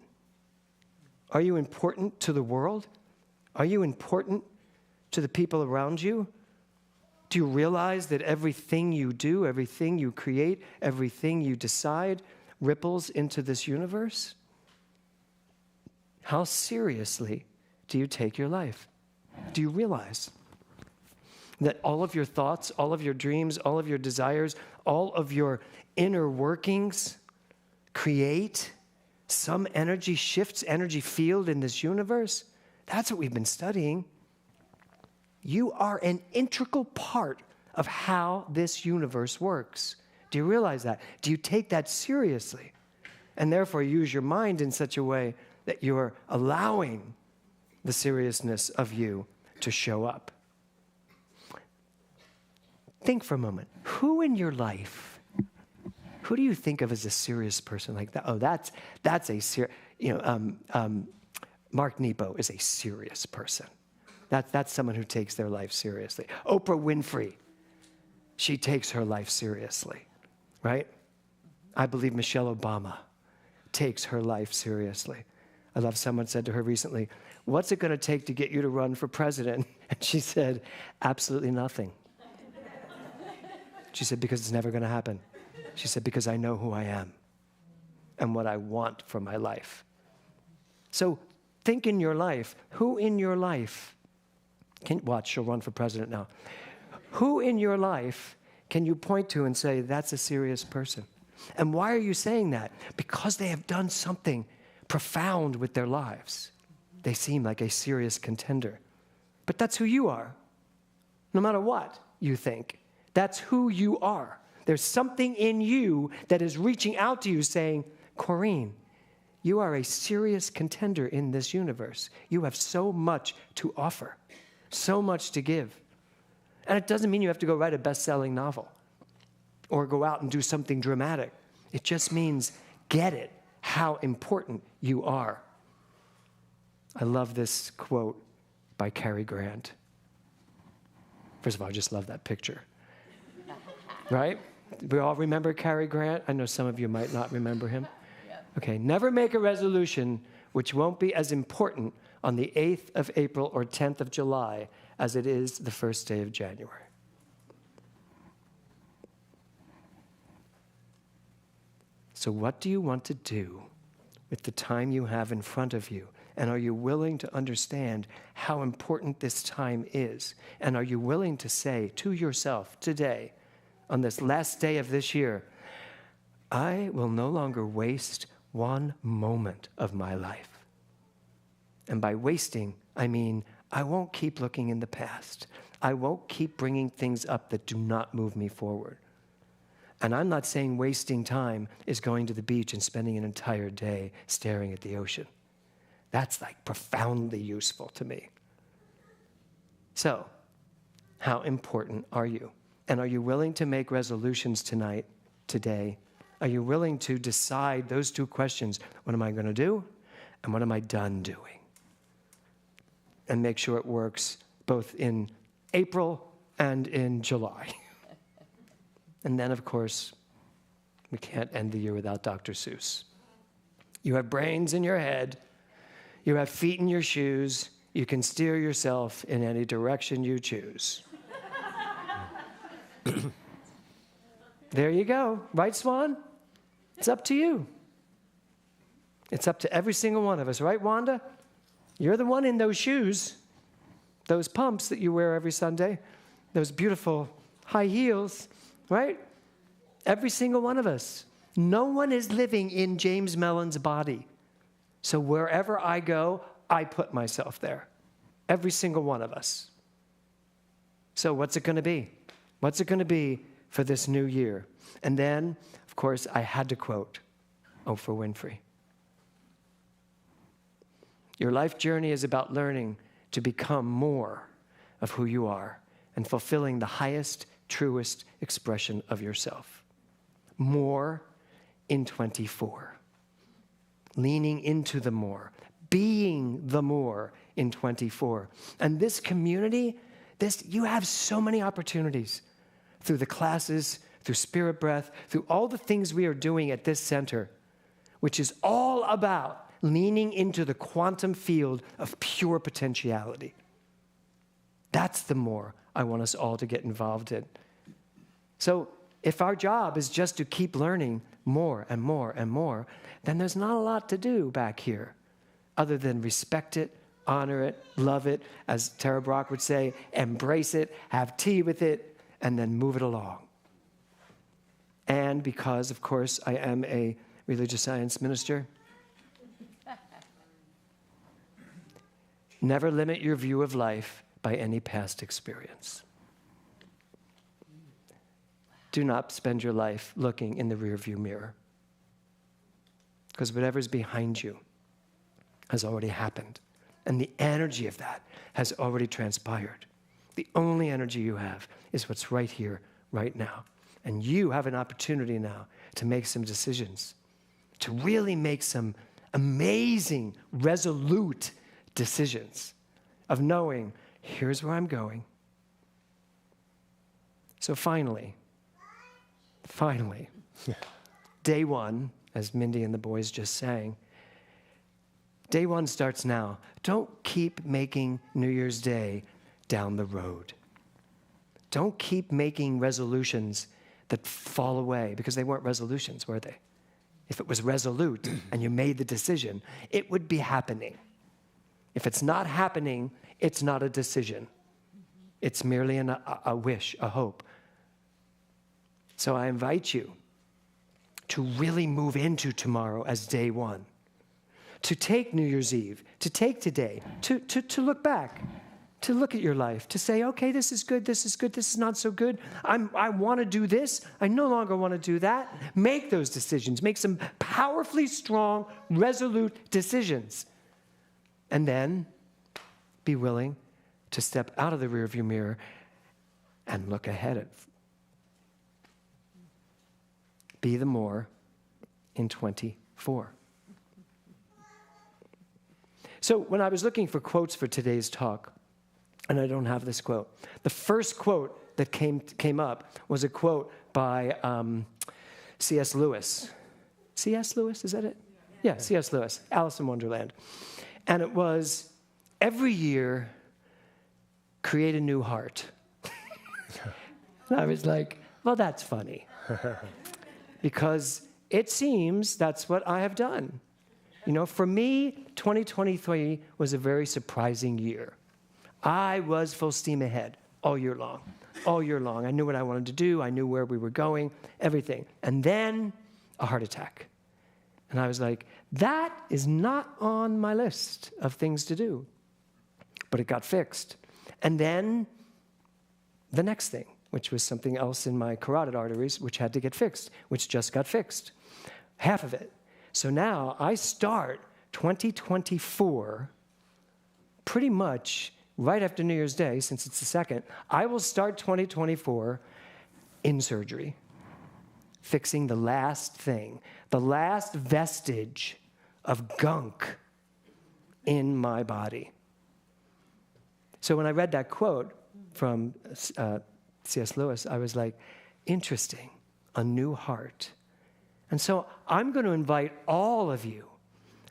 Are you important to the world? Are you important to the people around you? Do you realize that everything you do, everything you create, everything you decide ripples into this universe? How seriously do you take your life? Do you realize that all of your thoughts, all of your dreams, all of your desires, all of your inner workings create some energy shifts, energy field in this universe? That's what we've been studying. You are an integral part of how this universe works. Do you realize that? Do you take that seriously? And therefore use your mind in such a way that you're allowing the seriousness of you to show up. Think for a moment. Who in your life, who do you think of as a serious person like that? Oh, that's a serious, Mark Nepo is a serious person. That's someone who takes their life seriously. Oprah Winfrey, she takes her life seriously, right? I believe Michelle Obama takes her life seriously. I love someone said to her recently, what's it going to take to get you to run for president? And she said, absolutely nothing. She said, because it's never going to happen. She said, because I know who I am and what I want for my life. So think in your life, who in your life watch, she'll run for president now. Who in your life can you point to and say, that's a serious person? And why are you saying that? Because they have done something profound with their lives. They seem like a serious contender. But that's who you are. No matter what you think, that's who you are. There's something in you that is reaching out to you saying, Corrine, you are a serious contender in this universe. You have so much to offer, so much to give. And it doesn't mean you have to go write a best-selling novel or go out and do something dramatic. It just means get it, how important you are. I love this quote by Cary Grant. First of all, I just love that picture. Right? We all remember Cary Grant? I know some of you might not remember him. Okay, never make a resolution which won't be as important on the 8th of April or 10th of July as it is the first day of January. So what do you want to do with the time you have in front of you? And are you willing to understand how important this time is? And are you willing to say to yourself today, on this last day of this year, I will no longer waste one moment of my life. And by wasting, I mean I won't keep looking in the past. I won't keep bringing things up that do not move me forward. And I'm not saying wasting time is going to the beach and spending an entire day staring at the ocean. That's like profoundly useful to me. So, how important are you? And are you willing to make resolutions tonight, today? Are you willing to decide those two questions? What am I going to do? And what am I done doing? And make sure it works both in April and in July. And then, of course, we can't end the year without Dr. Seuss. You have brains in your head. You have feet in your shoes. You can steer yourself in any direction you choose. There you go. Right, Swan? It's up to you. It's up to every single one of us. Right, Wanda? You're the one in those shoes, those pumps that you wear every Sunday, those beautiful high heels, right? Every single one of us. No one is living in James Mellon's body. So wherever I go, I put myself there. Every single one of us. So what's it going to be? What's it going to be for this new year? And then, of course, I had to quote Oprah Winfrey. Your life journey is about learning to become more of who you are and fulfilling the highest, truest expression of yourself. More in 24. Leaning into the more. Being the more in 24. And this community, you have so many opportunities through the classes, through Spirit Breath, through all the things we are doing at this center, which is all about leaning into the quantum field of pure potentiality. That's the more I want us all to get involved in. So if our job is just to keep learning more and more and more, then there's not a lot to do back here other than respect it, honor it, love it, as Tara Brach would say, embrace it, have tea with it, and then move it along. And because, of course, I am a religious science minister, never limit your view of life by any past experience. Do not spend your life looking in the rearview mirror, because whatever's behind you has already happened, and the energy of that has already transpired. The only energy you have is what's right here, right now. And you have an opportunity now to make some decisions, to really make some amazing, resolute decisions of knowing, here's where I'm going. So finally, day one, as Mindy and the boys just sang, day one starts now. Don't keep making New Year's Day down the road. Don't keep making resolutions that fall away, because they weren't resolutions, were they? If it was resolute and you made the decision, it would be happening. If it's not happening, it's not a decision. It's merely a wish, a hope. So I invite you to really move into tomorrow as day one, to take New Year's Eve, to take today, to look back, to look at your life, to say, okay, this is good, this is not so good. I want to do this. I no longer want to do that. Make those decisions. Make some powerfully strong, resolute decisions. And then be willing to step out of the rearview mirror and look ahead. Be the more in 24. So when I was looking for quotes for today's talk, and I don't have this quote, the first quote that came up was a quote by C.S. Lewis. C.S. Lewis, is that it? Yeah, C.S. Lewis, Alice in Wonderland. And it was, every year, create a new heart. And I was like, well, that's funny. Because it seems that's what I have done. You know, for me, 2023 was a very surprising year. I was full steam ahead all year long. All year long. I knew what I wanted to do. I knew where we were going, everything. And then a heart attack. And I was like, that is not on my list of things to do. But it got fixed. And then the next thing, which was something else in my carotid arteries, which had to get fixed, which just got fixed. Half of it. So now I start 2024 pretty much right after New Year's Day, since it's the second. I will start 2024 in surgery, fixing the last thing, the last vestige of gunk in my body. So when I read that quote from C.S. Lewis, I was like, interesting, a new heart. And so I'm going to invite all of you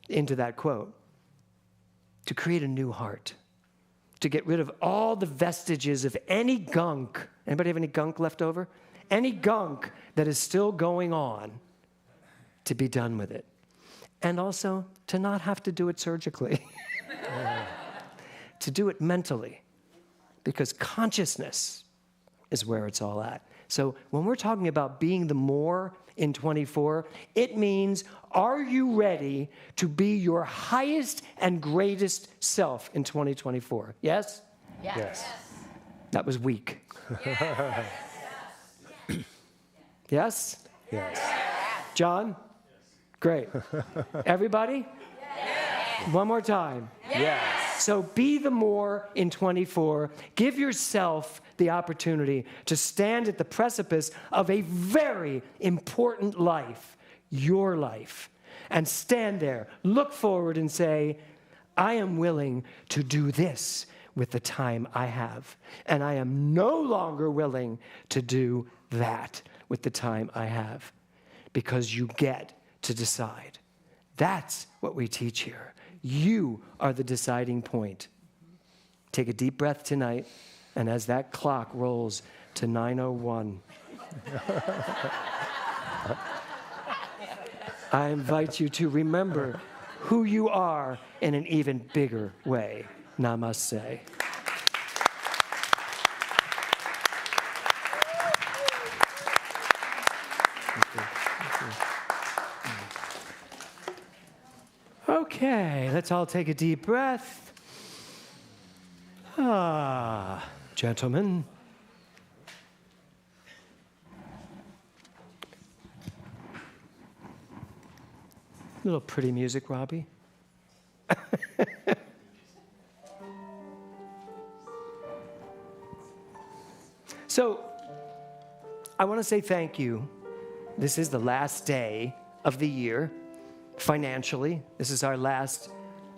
into that quote. to create a new heart, to get rid of all the vestiges of any gunk. Anybody have any gunk left over? Any gunk that is still going on, to be done with it. And also to not have to do it surgically, to do it mentally, because consciousness is where it's all at. So when we're talking about being the more in 24, it means, are you ready to be your highest and greatest self in 2024? Yes? Yes. That was weak. Yes? Yes. John? Great. Everybody? One more time. Yes. So be the more in 24. Give yourself the opportunity to stand at the precipice of a very important life, your life, and stand there, look forward and say, I am willing to do this with the time I have, and I am no longer willing to do that with the time I have, because you get to decide. That's what we teach here. You are the deciding point. Take a deep breath tonight, and as that clock rolls to 9:01, I invite you to remember who you are in an even bigger way. Namaste. Okay, let's all take a deep breath. Gentlemen. Little pretty music, Robbie. So, I want to say thank you. This is the last day of the year, financially. This is our last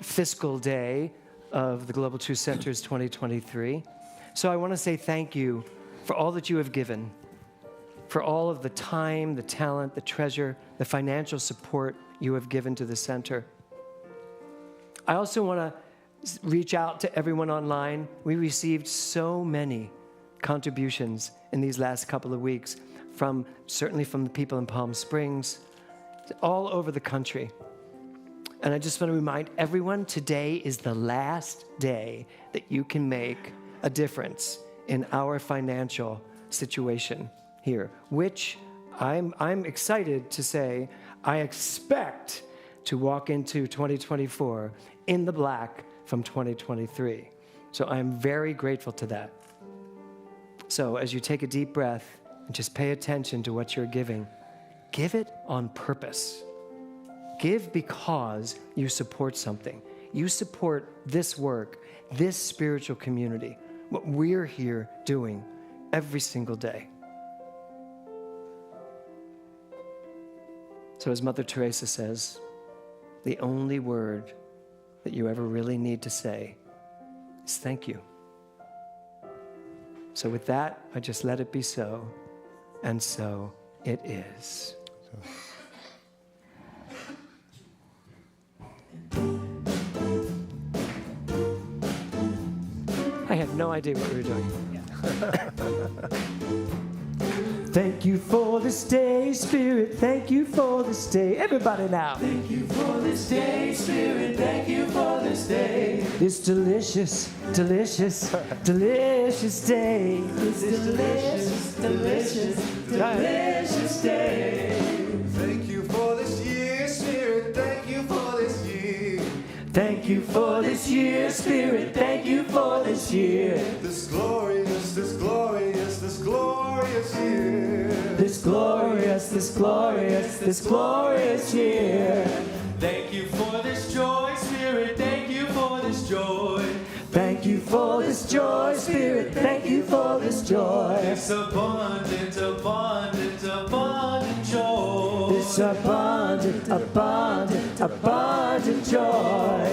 fiscal day of the Global Truth Center's 2023. So I want to say thank you for all that you have given, for all of the time, the talent, the treasure, the financial support you have given to the center. I also want to reach out to everyone online. We received so many contributions in these last couple of weeks, certainly from the people in Palm Springs, all over the country. And I just want to remind everyone, today is the last day that you can make a difference in our financial situation here, which I'm excited to say I expect to walk into 2024 in the black from 2023. So I'm very grateful to that. So as you take a deep breath and just pay attention to what you're giving, give it on purpose. Give because you support something. You support this work, this spiritual community, what we're here doing every single day. So as Mother Teresa says, the only word that you ever really need to say is thank you. So with that, I just let it be so, and so it is. I had no idea what we were doing. Thank you for this day, Spirit. Thank you for this day. Everybody now. Thank you for this day, Spirit. Thank you for this day. This delicious, delicious, delicious day. This delicious, delicious, delicious day. Thank you for this year, Spirit. Thank you for this year. Thank you for this year, Spirit. Thank you for this year. This glorious, this glorious, this glorious year. This glorious, this glorious, this glorious year. Thank you for this joy, Spirit. Thank you for this joy. Thank you for this joy, Spirit. Thank you for this joy. This abundant, abundant, abundant joy. This abundant, abundant, abundant joy.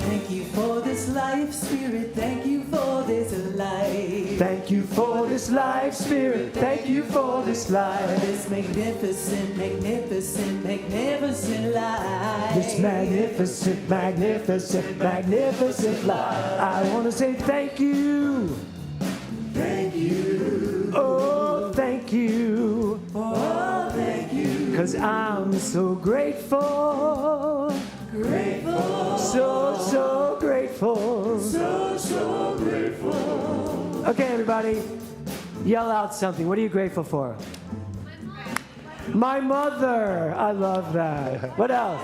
Thank you for this life, Spirit. Thank you for this life. Thank you for this life, Spirit. Thank you for this life. This magnificent, magnificent, magnificent life. this magnificent, magnificent, magnificent life. I want to say thank you. Thank you. Oh, thank you. Oh, thank you. 'Cause I'm so grateful. Grateful. So grateful. So grateful. Okay, everybody, yell out something. What are you grateful for? My mother. I love that. What else?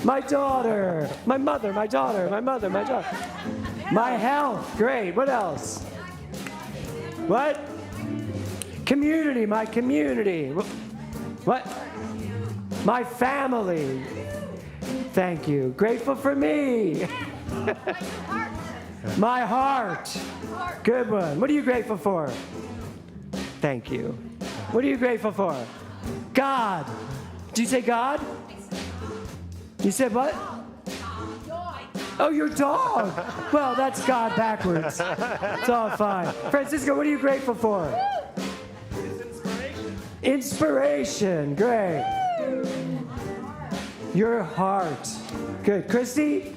My daughter. My mother, my daughter, my mother, my daughter. My health. Great. What else? What? Community, my community. What? My family. Thank you. Grateful for me. My heart. Good one. What are you grateful for? Thank you. What are you grateful for? God. Did you say God? You said what? Oh, your dog. Well, that's God backwards. It's all fine. Francisco, what are you grateful for? Inspiration. Great. Your heart. Good. Christy?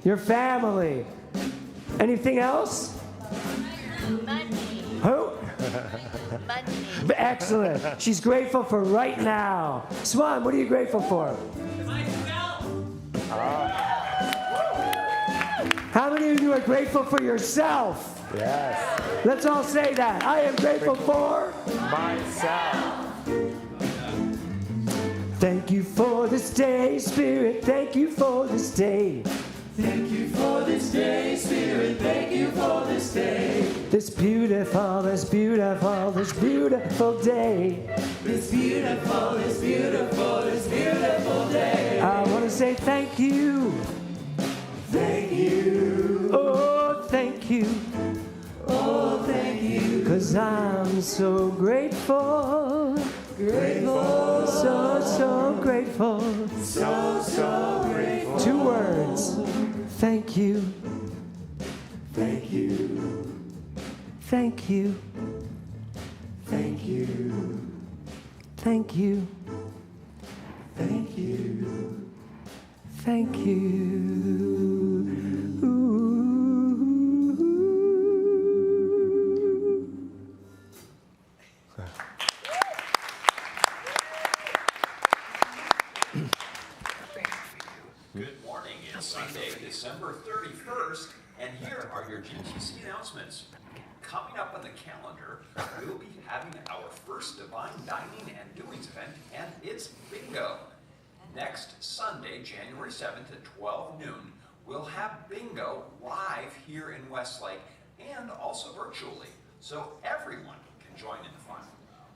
Your family. Anything else? Money. Who? Money. Excellent. She's grateful for right now. Swan, what are you grateful for? How many of you are grateful for yourself? Yes. Let's all say that. I am grateful for Myself. Thank you for this day, Spirit. Thank you for this day. Thank you for this day, Spirit. Thank you for this day. This beautiful, this beautiful, this beautiful day. This beautiful, this beautiful, this beautiful day. I want to say thank you. Thank you. Oh, thank you. Oh, thank you. 'Cause I'm so grateful. Grateful. So grateful. So grateful. 2 words. Thank you. Thank you. Thank you. Thank you. Thank you. Thank you. Thank you. Good morning. It's Sunday, December 31st, and here are your GTC announcements. Coming up on the calendar, we'll be having our first Divine Dining and Doings event, and it's bingo. Next Sunday, January 7th at 12 noon, we'll have bingo live here in Westlake and also virtually, so everyone can join in the fun.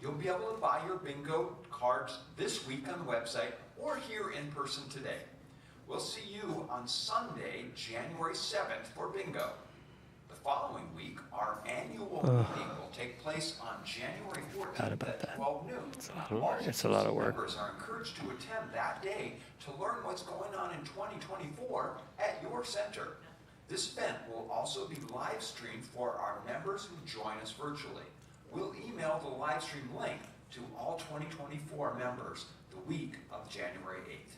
You'll be able to buy your bingo cards this week on the website or here in person today. We'll see you on Sunday, January 7th for bingo. The following week, our annual meeting will take place on January 14th at 12 noon. It's a lot of work. Members are encouraged to attend that day to learn what's going on in 2024 at your center. This event will also be live streamed for our members who join us virtually. We'll email the live stream link to all 2024 members the week of January 8th.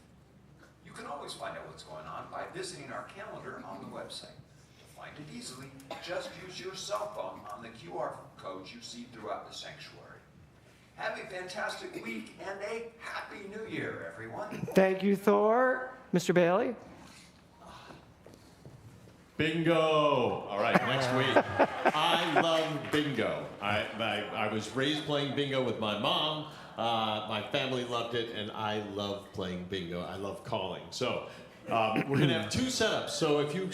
You can always find out what's going on by visiting our calendar on the website. To find it easily, just use your cell phone on the QR codes you see throughout the sanctuary. Have a fantastic week and a Happy New Year, everyone. Thank you, Thor. Mr. Bailey? Bingo! All right, next week. I love bingo. I was raised playing bingo with my mom. My family loved it, and I love playing bingo. I love calling. So we're going to have 2 setups. So if you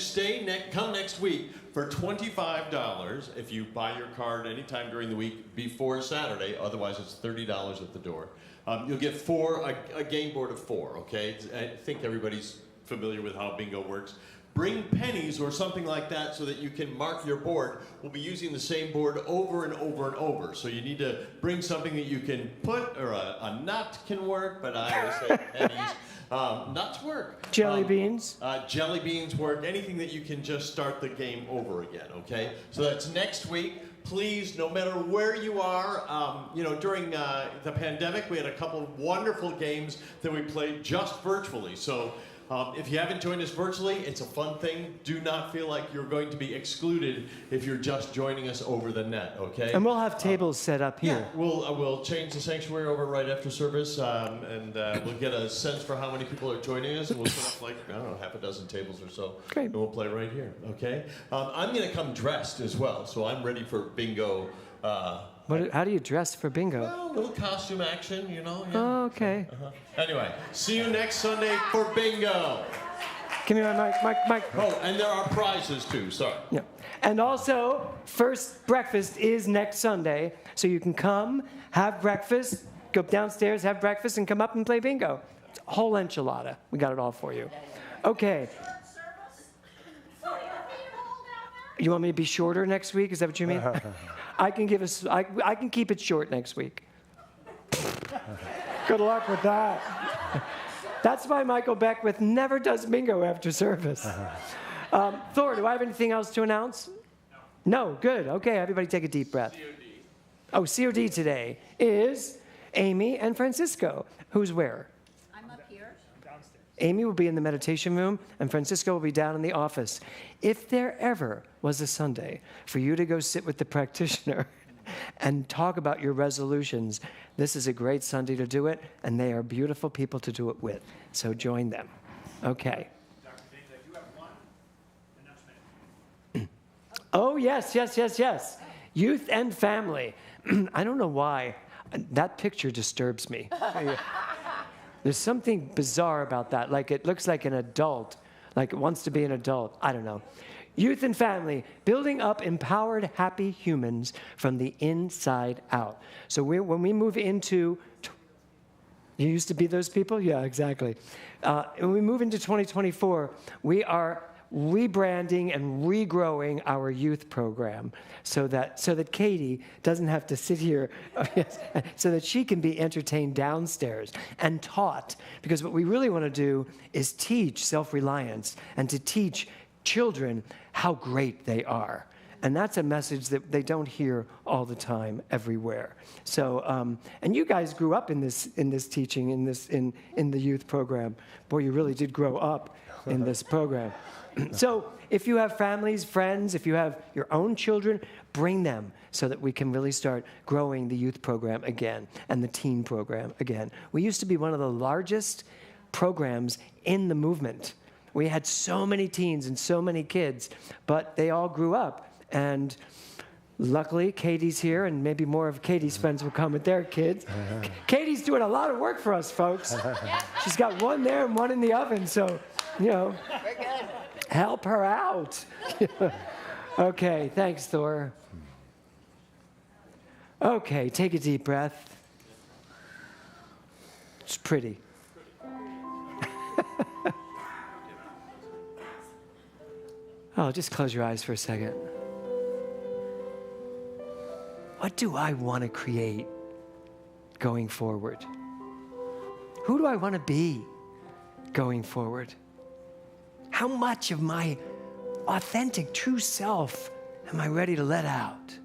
come next week for $25 if you buy your card anytime during the week before Saturday. Otherwise, it's $30 at the door. You'll get a game board of 4, okay? I think everybody's familiar with how bingo works. Bring pennies or something like that so that you can mark your board. We'll be using the same board over and over and over. So you need to bring something that you can put, or a nut can work, but I always say pennies. Nuts work. Jelly beans? Jelly beans work. Anything that you can just start the game over again, okay? So that's next week. please, no matter where you are, during the pandemic, we had a couple of wonderful games that we played just virtually. So if you haven't joined us virtually, it's a fun thing. Do not feel like you're going to be excluded if you're just joining us over the net, okay? And we'll have tables set up here. Yeah, we'll change the sanctuary over right after service, and we'll get a sense for how many people are joining us, and we'll set up I don't know, half a dozen tables or so. Great. And we'll play right here, okay? I'm going to come dressed as well, so I'm ready for bingo. How do you dress for bingo? Well, a little costume action, Yeah. Oh, okay. Anyway, see you next Sunday for bingo. Give me my mic. Oh, and there are prizes too, sorry. Yeah. And also, first breakfast is next Sunday, so you can come, have breakfast, go downstairs, have breakfast, and come up and play bingo. It's a whole enchilada. We got it all for you. Okay. You want me to be shorter next week? Is that what you mean? I can keep it short next week. Good luck with that. That's why Michael Beckwith never does bingo after service. Thor, do I have anything else to announce? No, good. Okay, everybody take a deep breath. COD. Oh, COD today is Amy and Francisco. Who's where? I'm up here. Amy will be in the meditation room, and Francisco will be down in the office. If there ever was a Sunday for you to go sit with the practitioner and talk about your resolutions, this is a great Sunday to do it, and they are beautiful people to do it with. So join them. Okay. Dr. James, I do have one announcement. Oh, yes. Youth and family. I don't know why. That picture disturbs me. There's something bizarre about that. Like it looks like an adult, like it wants to be an adult. I don't know. Youth and family, building up empowered, happy humans from the inside out. So when we move into, you used to be those people? Yeah, exactly. When we move into 2024, we are rebranding and regrowing our youth program so that Katie doesn't have to sit here, so that she can be entertained downstairs and taught. Because what we really want to do is teach self-reliance and to teach children how great they are. And that's a message that they don't hear all the time everywhere. So, and you guys grew up in this teaching, in the youth program. Boy, you really did grow up in this program. So if you have families, friends, if you have your own children, bring them so that we can really start growing the youth program again and the teen program again. We used to be one of the largest programs in the movement. We had so many teens and so many kids, but they all grew up. And luckily, Katie's here, and maybe more of Katie's friends will come with their kids. Katie's doing a lot of work for us, folks. She's got one there and one in the oven, so, We're good. help her out. Okay, thanks, Thor. Okay, take a deep breath. It's pretty. Oh, just close your eyes for a second. What do I want to create going forward? Who do I want to be going forward? How much of my authentic, true self am I ready to let out?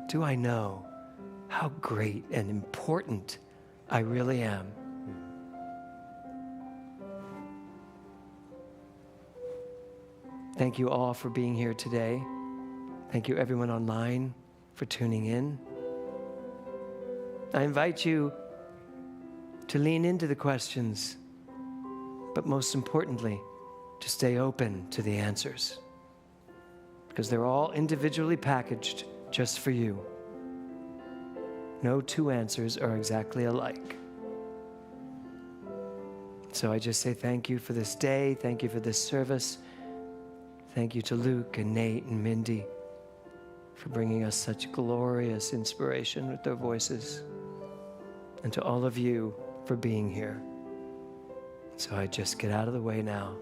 Do I know how great and important I really am? Thank you all for being here today. Thank you everyone online for tuning in. I invite you to lean into the questions, but most importantly, to stay open to the answers, because they're all individually packaged just for you. No two answers are exactly alike. So I just say thank you for this day. Thank you for this service. Thank you to Luke and Nate and Mindy for bringing us such glorious inspiration with their voices, and to all of you for being here. So I just get out of the way now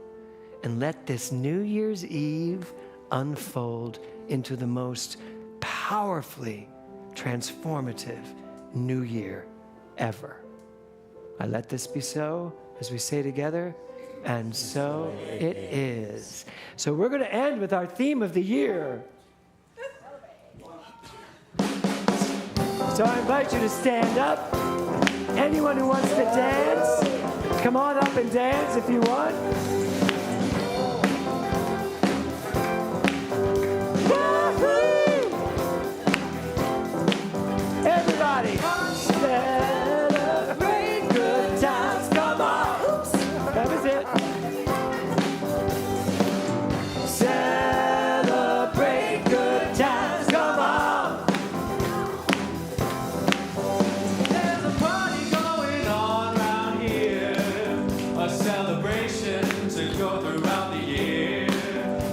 and let this New Year's Eve unfold into the most powerfully transformative New Year ever. I let this be so as we say together, And so it is. So we're going to end with our theme of the year. So I invite you to stand up. Anyone who wants to dance, come on up and dance if you want. Woo-hoo! Everybody, celebrate good times. Come on. Oops, that was it. Celebrate good times. Come on. There's a party going on around here, a celebration to go throughout the year.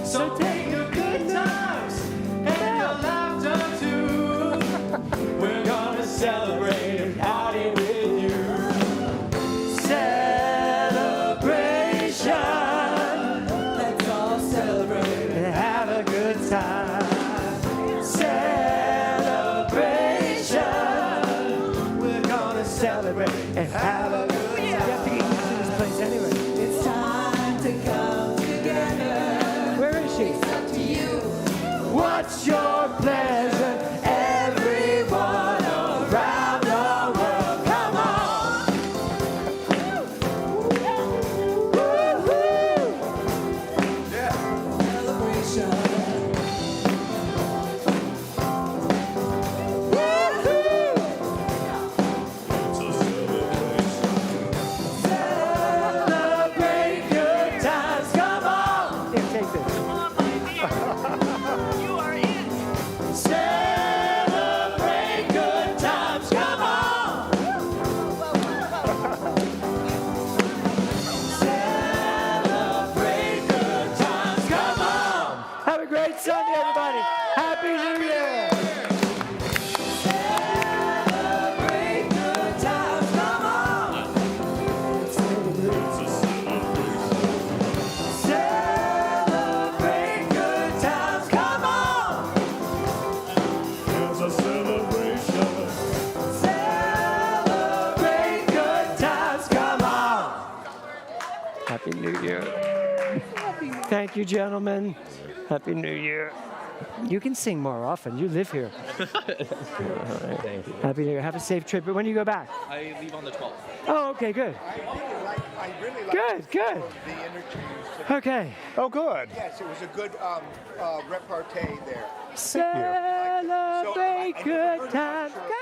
So take your good times and your laughter too. We're gonna celebrate and party with you. Celebration. Let's all celebrate. And have a good time. Celebration. We're gonna celebrate and have a good time. You have to get used to this place anyway. It's time to come together. Where is she? It's up to you. What's your pleasure? Everyone around the world, come on. Woo-hoo. Celebration. Celebrate good times, come on. Here, take this. Celebrate good times, come on. Celebrate good times, come on. Have a great Sunday, everybody. Happy New Year. Celebrate good times, come on. Celebrate good times, come on. It's a celebration. Celebrate good times, come on. Happy New Year. Thank you, gentlemen. Happy New Year. You can sing more often. You live here. Thank you. Happy New Year. Have a safe trip. But when do you go back? I leave on the 12th. Oh, okay, good. I really like Good, good. the interviews. Okay. Oh, good. Yes, it was a good repartee there. Celebrate I never heard good of times. Archer.